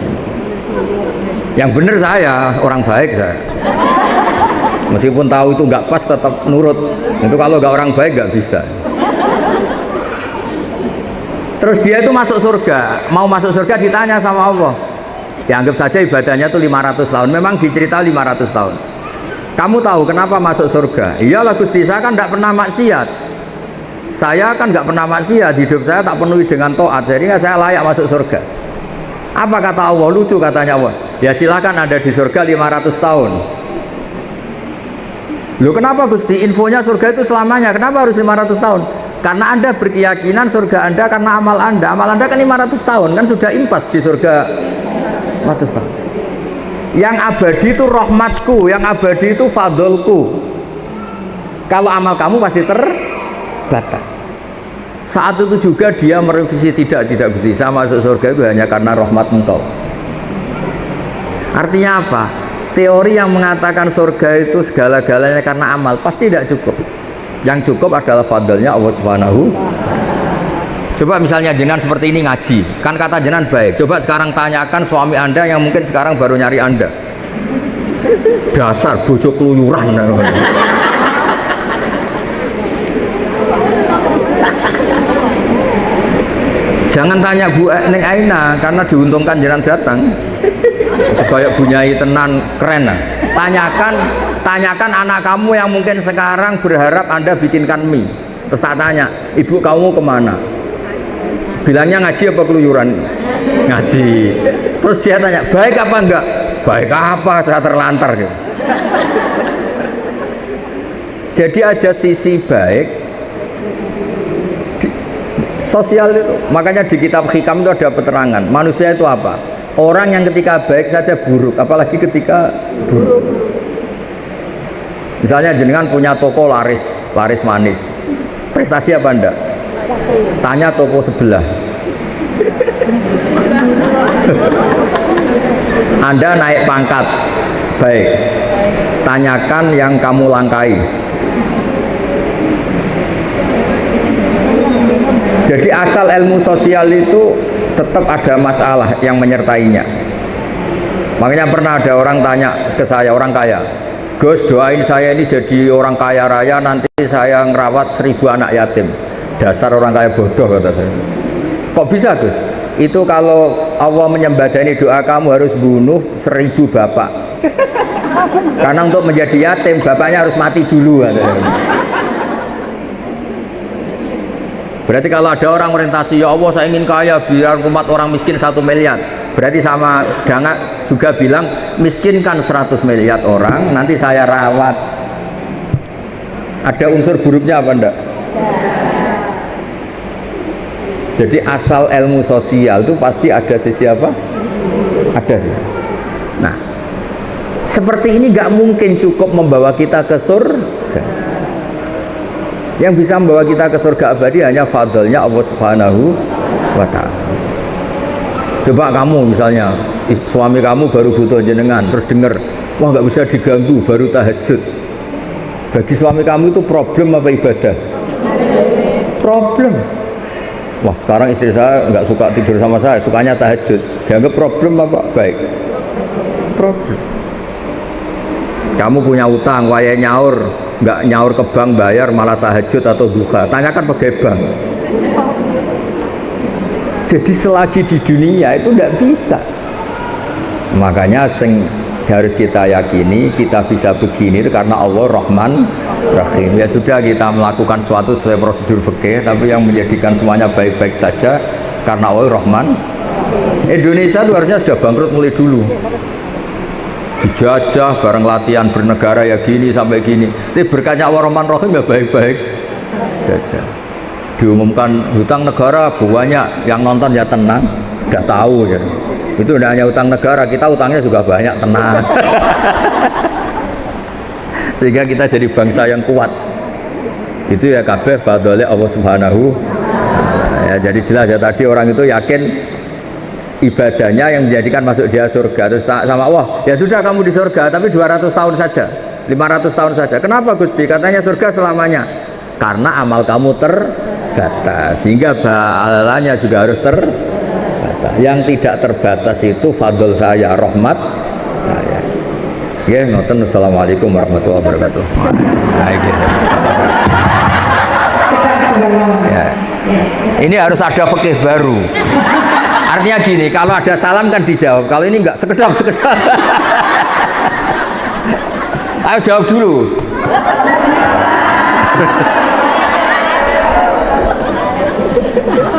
Yang bener saya, orang baik saya. Meskipun tahu itu nggak pas tetap nurut. Itu kalau nggak orang baik nggak bisa. Terus dia itu masuk surga, mau masuk surga ditanya sama Allah. Ya anggap saja ibadahnya itu 500 tahun, memang dicerita 500 tahun. Kamu tahu kenapa masuk surga? Iyalah Gusti, saya kan tidak pernah maksiat. Saya kan nggak pernah maksiat, hidup saya tak penuhi dengan taat, jadi saya layak masuk surga. Apa kata Allah? Lucu katanya Allah. Ya silakan Anda di surga 500 tahun. Loh kenapa Gusti? Infonya surga itu selamanya, kenapa harus 500 tahun? Karena Anda berkeyakinan surga Anda karena amal Anda. Amal Anda kan 500 tahun, kan sudah impas di surga 500 tahun. Yang abadi itu rahmatku, yang abadi itu fadolku. Kalau amal kamu pasti terbatas. Saat itu juga dia merevisi tidak bisa masuk surga itu hanya karena rahmat engkau. Artinya apa? Teori yang mengatakan surga itu segala-galanya karena amal pasti tidak cukup. Yang cukup adalah fadlnya Allah Subhanahu. Coba misalnya jenengan seperti ini ngaji, kan kata jenengan baik. Coba sekarang tanyakan suami Anda yang mungkin sekarang baru nyari Anda. Dasar bojo keluyuran. Jangan tanya Bu Neng Aina karena diuntungkan jenengan datang. Terus kayak bunyai tenan keren lah. Tanyakan anak kamu yang mungkin sekarang berharap Anda bikinkan mie. Terus tak tanya, ibu kamu kemana? Bilangnya ngaji apa keluyuran? Ngaji. Terus dia tanya, baik apa enggak? Baik apa? Saya terlantar gitu. Jadi ada sisi baik sosial itu. Makanya di kitab Hikam itu ada keterangan. Manusia itu apa? Orang yang ketika baik saja buruk, apalagi ketika buruk. Misalnya jenengan punya toko laris manis. Prestasi apa enggak? Tanya toko sebelah. Anda naik pangkat, baik. Tanyakan yang kamu langkai. Jadi asal ilmu sosial itu tetap ada masalah yang menyertainya. Makanya pernah ada orang tanya ke saya, orang kaya, Gus doain saya ini jadi orang kaya raya, nanti saya ngerawat 1000 anak yatim. Dasar orang kaya bodoh kata saya. Kok bisa Gus? Itu kalau Allah menyembadani doa kamu harus bunuh 1000 bapak. Karena untuk menjadi yatim bapaknya harus mati dulu katanya. Berarti kalau ada orang orientasi ya Allah saya ingin kaya biar umat orang miskin 1 miliar. Berarti sama dengan juga bilang miskinkan 100 miliar orang nanti saya rawat. Ada unsur buruknya apa enggak? Jadi asal ilmu sosial itu pasti ada sisi apa? Ada sih. Nah, seperti ini nggak mungkin cukup membawa kita ke surga. Yang bisa membawa kita ke surga abadi hanya fadlnya Allah Subhanahu wa ta'ala. Coba kamu misalnya suami kamu baru butuh jenengan, terus dengar, wah nggak bisa diganggu, baru tahajud. Bagi suami kamu itu problem apa ibadah? Problem. Wah sekarang istri saya nggak suka tidur sama saya, sukanya tahajud. Dianggap problem apa? Baik. Problem. Kamu punya utang, waya nyaur, nggak nyaur ke bank bayar, malah tahajud atau duha. Tanyakan pakai bank. Jadi selagi di dunia itu tidak bisa. Makanya harus kita yakini kita bisa begini itu karena Allah Rahman Rahim. Ya sudah, kita melakukan suatu sesuai prosedur fikih, tapi yang menjadikan semuanya baik-baik saja karena Allah Rahman. Indonesia itu harusnya sudah bangkrut mulai dulu. Dijajah, bareng latihan bernegara ya gini sampai gini. Tapi berkatnya Allah Rahman Rahim ya baik-baik jajah. Diumumkan hutang negara banyak, yang nonton ya tenang, nggak tahu ya. Itu tidak hanya hutang negara, kita hutangnya juga banyak, tenang. Sehingga kita jadi bangsa yang kuat. Itu ya kabeh fadhole Allah Subhanahu. Ya jadi jelas ya tadi orang itu yakin ibadahnya yang menjadikan masuk dia surga. Terus sama Allah, ya sudah kamu di surga tapi 200 tahun saja, 500 tahun saja. Kenapa Gusti? Katanya surga selamanya. Karena amal kamu terbatas, sehingga pahalanya juga harus terbatas. Yang tidak terbatas itu fadl saya, rahmat saya. Ya, ngoten. Assalamualaikum warahmatullahi wabarakatuh. Nah, gitu. Ya. Ini harus ada fikih baru. Artinya gini, kalau ada salam kan dijawab. Kalau ini enggak, sekedap. Ayo jawab dulu.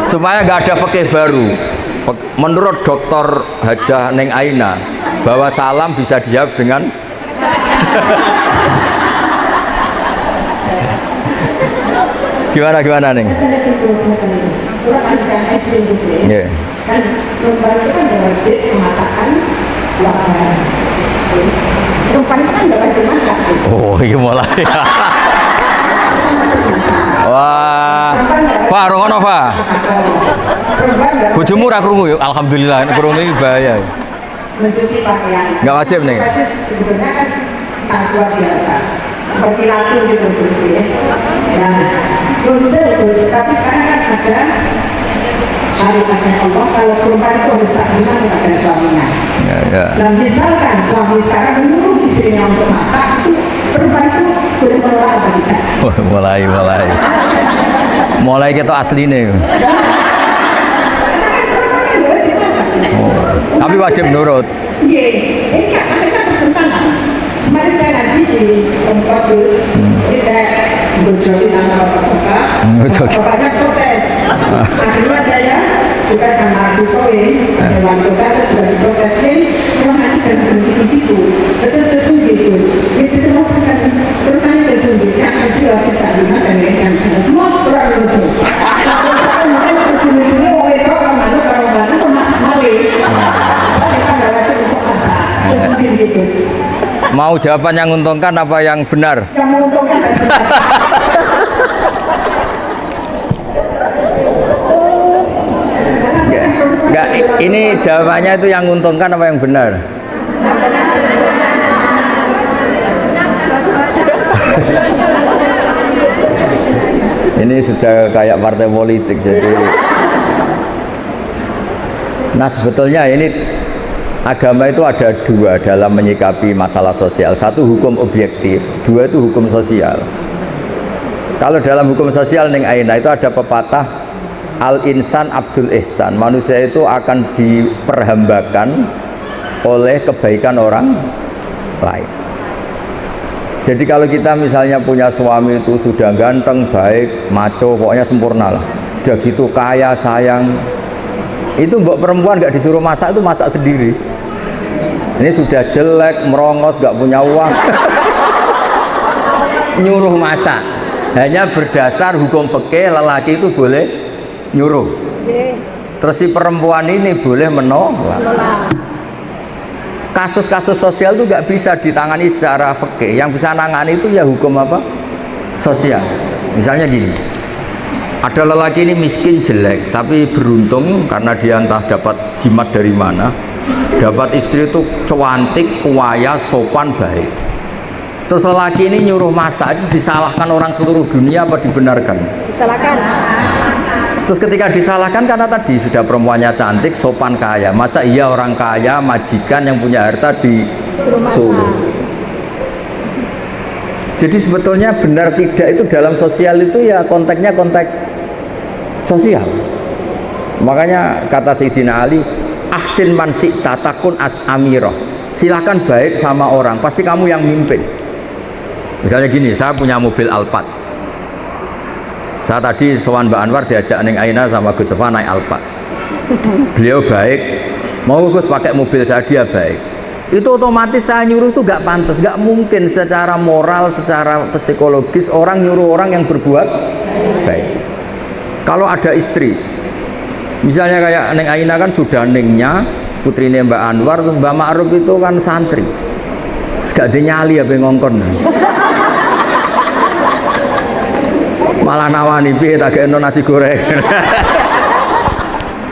Supaya nggak ada fikih baru. Menurut Dr. Hajah Neng Aina, bahwa salam bisa dijawab dengan gimana Neng? Yeah. Kan perempuan itu kan wajib memasakkan wadah. Perempuan itu kan wajib masak. Oh, iya mulai. Wah, Pak, rungono Pak. Bojomu ra krungu yuk, alhamdulillah. Krungu iki bahaya. Mencuci pakaian. Enggak wajib nih. Sebetulnya kan sangat luar biasa. Seperti ratu gitu bersih ya. Nah, belum bagus, tapi sekarang kan ada syariatnya Allah kalau perempuan itu harus taklimah kepada suaminya. Ya. Dan misalkan suami sekarang menyuruh istrinya untuk masak, itu perempuan itu boleh menolak apa tidak? Mulai kita asli nih. Tapi wajib nurut. Iya, ini kan mereka bertentangan. Kemarin saya ngaji di Kampus, jadi saya berjogi sama bapak-bapak. Bapaknya protes. Akhirnya saya juga sama Gus Soe, Dewan Kota, saya sudah diprotes. Memang ngaji dan berhenti di situ. Terus sesungguh Gus, itu termasukkan terus saya sesungguhnya mesti wajib taklimah dan yang mau kurang rusuh. Saya mungkin ujung-ujungnya mau itu orang mana pemasak mali. Kita nggak wajib untuk masak. Sesungguh gitu. Mau jawaban yang menguntungkan apa yang benar? Yang menguntungkan dan benar. Enggak, ini jawabannya itu yang menguntungkan apa yang benar? Ini sudah kayak partai politik jadi. Nah sebetulnya ini agama itu ada dua dalam menyikapi masalah sosial. Satu hukum objektif, dua itu hukum sosial. Kalau dalam hukum sosial Neng Aina itu ada pepatah Al-insan Abdul Ihsan, manusia itu akan diperhambakan oleh kebaikan orang lain. Jadi kalau kita misalnya punya suami itu sudah ganteng, baik, maco, pokoknya sempurna lah, sudah gitu kaya, sayang, itu mbok perempuan gak disuruh masak, itu masak sendiri. Ini sudah jelek, merongos, gak punya uang, nyuruh masak. Hanya berdasar hukum fikih lelaki itu boleh nyuruh. Terus si perempuan ini boleh menolak. kasus-kasus sosial itu nggak bisa ditangani secara fikih. Yang bisa nangani itu ya hukum apa? Sosial. Misalnya gini, ada lelaki ini miskin jelek, tapi beruntung karena dia entah dapat jimat dari mana, dapat istri itu cantik, kuaya, sopan, baik. Terus lelaki ini nyuruh masak, itu disalahkan orang seluruh dunia apa dibenarkan? Disalahkan. Terus ketika disalahkan karena tadi sudah perempuannya cantik, sopan, kaya. Masa iya orang kaya, majikan yang punya harta disuruh? Jadi sebetulnya benar tidak itu dalam sosial itu ya konteksnya konteks sosial. Makanya kata Sayyidina Ali, ahsin man syi'ta takun as amirah. Silakan baik sama orang, pasti kamu yang mimpin. Misalnya gini, saya punya mobil Alphard. Saya tadi sowan Mbak Anwar diajak Neng Aina sama Gus Sofa naik Alphard. Beliau baik, mau Gus pakai mobil saya, dia baik. Itu otomatis saya nyuruh itu gak pantas, gak mungkin secara moral, secara psikologis orang nyuruh orang yang berbuat baik. Kalau ada istri, misalnya kayak Neng Aina kan sudah nengnya, putrinya Mbak Anwar, terus Mbak Ma'ruf itu kan santri. Gak dinyali ya ngongkon. Malah nawani piye tak kena nasi goreng.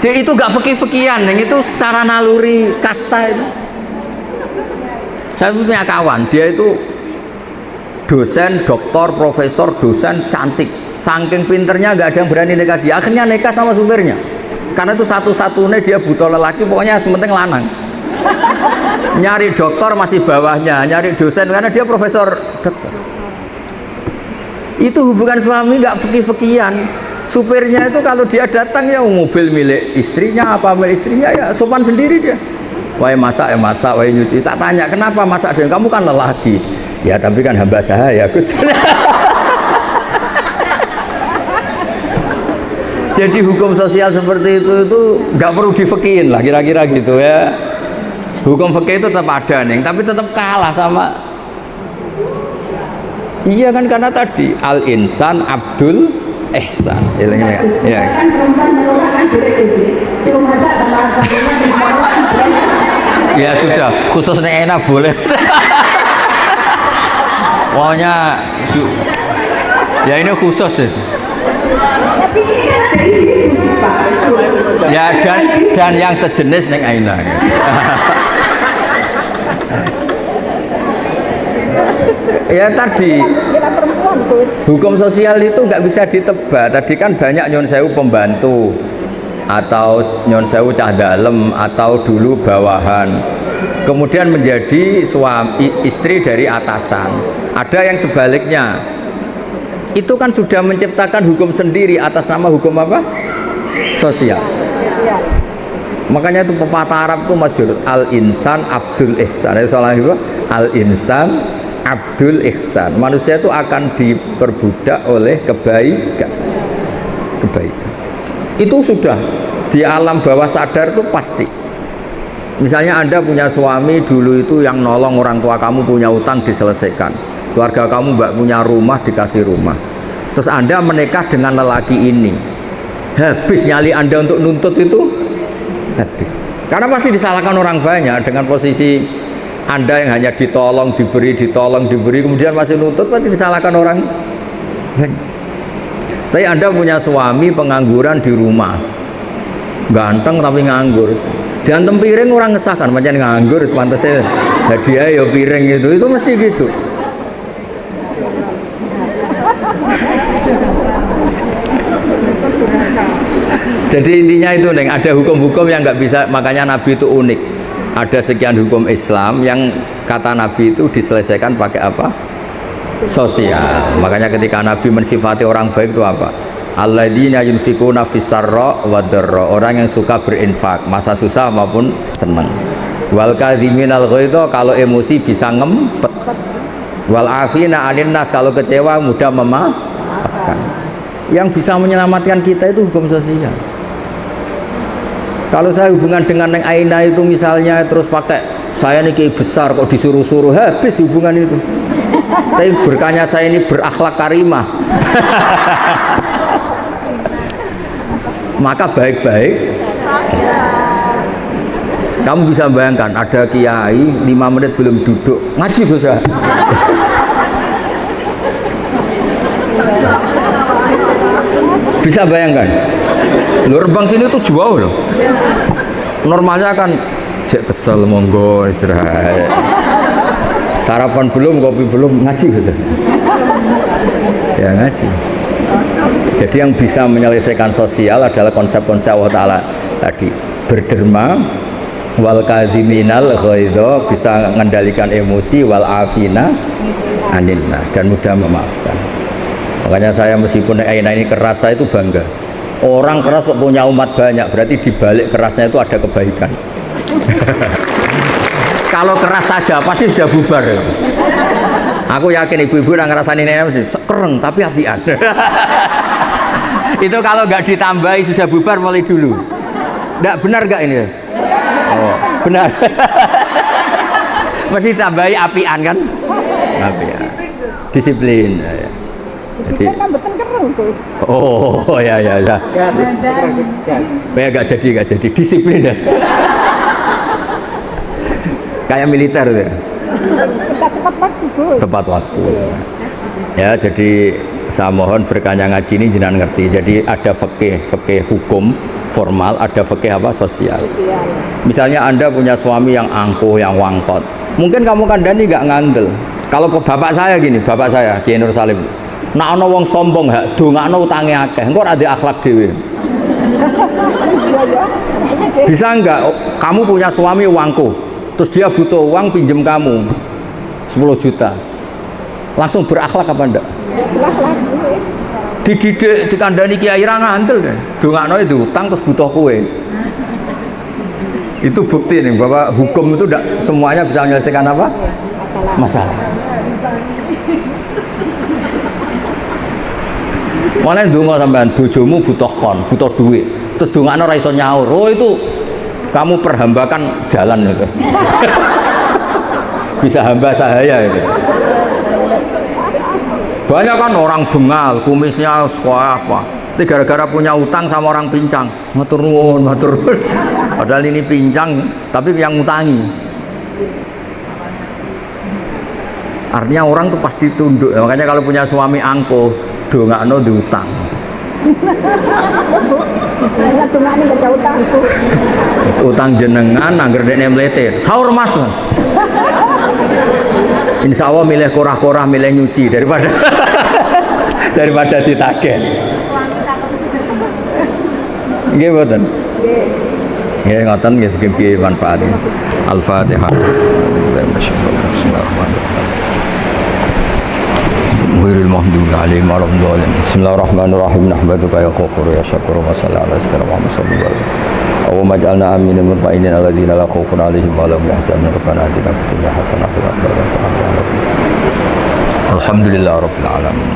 Jadi itu gak fikih-fikihan, yang itu secara naluri kasta itu. Saya punya kawan, dia itu dosen, doktor, profesor, dosen, cantik. Saking pinternya nggak ada yang berani nikah dia. Akhirnya nikah sama supirnya. Karena itu satu-satunya dia butuh lelaki, pokoknya sementing lanang. Nyari dokter masih bawahnya, nyari dosen karena dia profesor dokter. Itu hubungan suami nggak fikih-fikihan. Supirnya itu kalau dia datang ya mobil milik istrinya apa milik istrinya ya sopan sendiri dia. Wahai masak ya masak, wahai nyuci. Tak tanya kenapa masak dia, kamu kan lelaki. Ya tapi kan hamba sahaya Gus. Jadi hukum sosial seperti itu nggak perlu difikihin lah kira-kira gitu ya. Hukum fikih itu tetap ada nih, tapi tetap kalah sama. Iya kan karena tadi al insan abdul ihsan. Ya. Kan perempuan merusakkan diri sih. Suruh masak sama Ya sudah, khususnya enak boleh. Pokoknya ya ini khusus ya. Ya dan yang sejenis Neng Aina. Ya tadi hukum sosial itu nggak bisa ditebak. Tadi kan banyak nyon sewu pembantu atau nyon sewu cah dalem atau dulu bawahan, kemudian menjadi suami istri dari atasan. Ada yang sebaliknya, itu kan sudah menciptakan hukum sendiri atas nama hukum apa? Sosial. Makanya itu pepatah Arab itu masyhur, al insan abdul ihsan. Itu salah itu, al insan abdul ihsan. Manusia itu akan diperbudak oleh kebaikan. Itu sudah di alam bawah sadar itu pasti. Misalnya Anda punya suami dulu itu yang nolong orang tua kamu punya utang diselesaikan, keluarga kamu mbak punya rumah dikasih rumah, terus Anda menikah dengan lelaki ini, habis nyali Anda untuk nuntut itu habis, karena pasti disalahkan orang banyak dengan posisi Anda yang hanya ditolong diberi, kemudian masih nuntut, pasti disalahkan orang banyak. Tapi Anda punya suami pengangguran di rumah, ganteng tapi nganggur, diantem piring orang ngesahkan macam nganggur, pantasnya hadiah ya piring itu mesti gitu. Jadi intinya itu Neng, ada hukum-hukum yang nggak bisa, makanya Nabi itu unik. Ada sekian hukum Islam yang kata Nabi itu diselesaikan pakai apa? Sosial. Makanya ketika Nabi mensifati orang baik itu apa? Alladzina yunfikuna fis-sarra wa dharra, orang yang suka berinfak masa susah maupun senang. Wal kadhiminal ghaidha, kalau emosi bisa ngempet. Wal afina 'anil nas, kalau kecewa mudah memaafkan. Yang bisa menyelamatkan kita itu hukum sosial. Kalau saya hubungan dengan Neng Aina itu misalnya terus pakai saya ini kiai besar kok disuruh-suruh, habis hubungan itu. Tapi berkahnya saya ini berakhlak karimah. Maka baik-baik Kamu bisa bayangkan ada kiai 5 menit belum duduk ngaji Gus. Bisa bayangkan? Lu Rembang sini tuh jauh loh. Normalnya kan cek kesel monggo istirahat. Sarapan belum, kopi belum, ngaji Gus. Ya ngaji. Jadi yang bisa menyelesaikan sosial adalah konsep-konsep Allah Ta'ala tadi, berderma, wal kadhiminal ghaidha, bisa mengendalikan emosi, wal afina anin nas, dan mudah memaafkan. Makanya saya meskipun ini keras, saya itu bangga. Orang keras kok punya umat banyak, berarti di balik kerasnya itu ada kebaikan. Kalau keras saja pasti sudah bubar. Aku yakin ibu-ibu yang ngerasain ini mesti sekereng tapi apian. Itu kalau nggak ditambahi sudah bubar mulai dulu. Nggak benar nggak ini? Oh, benar. Mesti tambahi apian kan? Apian. Disiplin. Jadi, kan betul keren Gus. oh ya. Ya nggak jadi disiplin ya. Kayak militer ya. Tepat waktu Gus. Tepat waktu. Ya, jadi saya mohon berkahnya ngaji ini jenengan ngerti. Jadi ada fikih hukum formal, ada fikih apa sosial. Misalnya Anda punya suami yang angkuh, yang wangkot. Mungkin kamu kandani nggak ngandel. Kalau bapak saya gini, bapak saya Kiai Nur Salim. Nak ana wong sombong hak dongakno utange akeh. Engko ora ndek akhlak dhewe. Bisa enggak kamu punya suami wangkuh, terus dia butuh uang pinjem kamu 10 juta. Langsung berakhlak apa enggak? Dididik dikandani kiai ra ngandel kan. Dongakno itu utang terus butuh kowe. Itu bukti nih bahwa hukum itu enggak semuanya bisa menyelesaikan apa? Masalah. Mana ndonga sampean bojomu butuh kon, butuh duit. Terus dongakno ra iso nyaur. Oh itu kamu perhambakan jalan itu. Bisa hamba sahaya itu. Banyak kan orang bengal, kumisnya sekolah apa. Tapi gara-gara punya utang sama orang pincang, matur nuwun. Padahal ini pincang, tapi yang ngutangi. Artinya orang tuh pasti tunduk. Makanya kalau punya suami angkuh, dongakno diutang. Hanya dongakne gak utang Gus. Utang jenengan angger dekne mlete. Saur Mas. Insya Allah milih korah-korah, milih nyuci daripada daripada ditagih. Nggih mboten. Nggih ngoten nggih mugi manfaat. Al-Fatihah. Ghairil maghdubi 'alaihim waladdallin. Bismillahirrahmanirrahim. Nahmaduka ya ghafur ya syakur wa salli ala sayyidina Muhammad sallallahu alaihi wasallam. Allahumma ij'alna aminin mutma'innin alladziina la khaufun 'alaihim wa la hum yahzanun. Rabbana atina fid dunya hasanah wa fil akhirati hasanah wa qina adzabannar. Alhamdulillahirabbil alamin.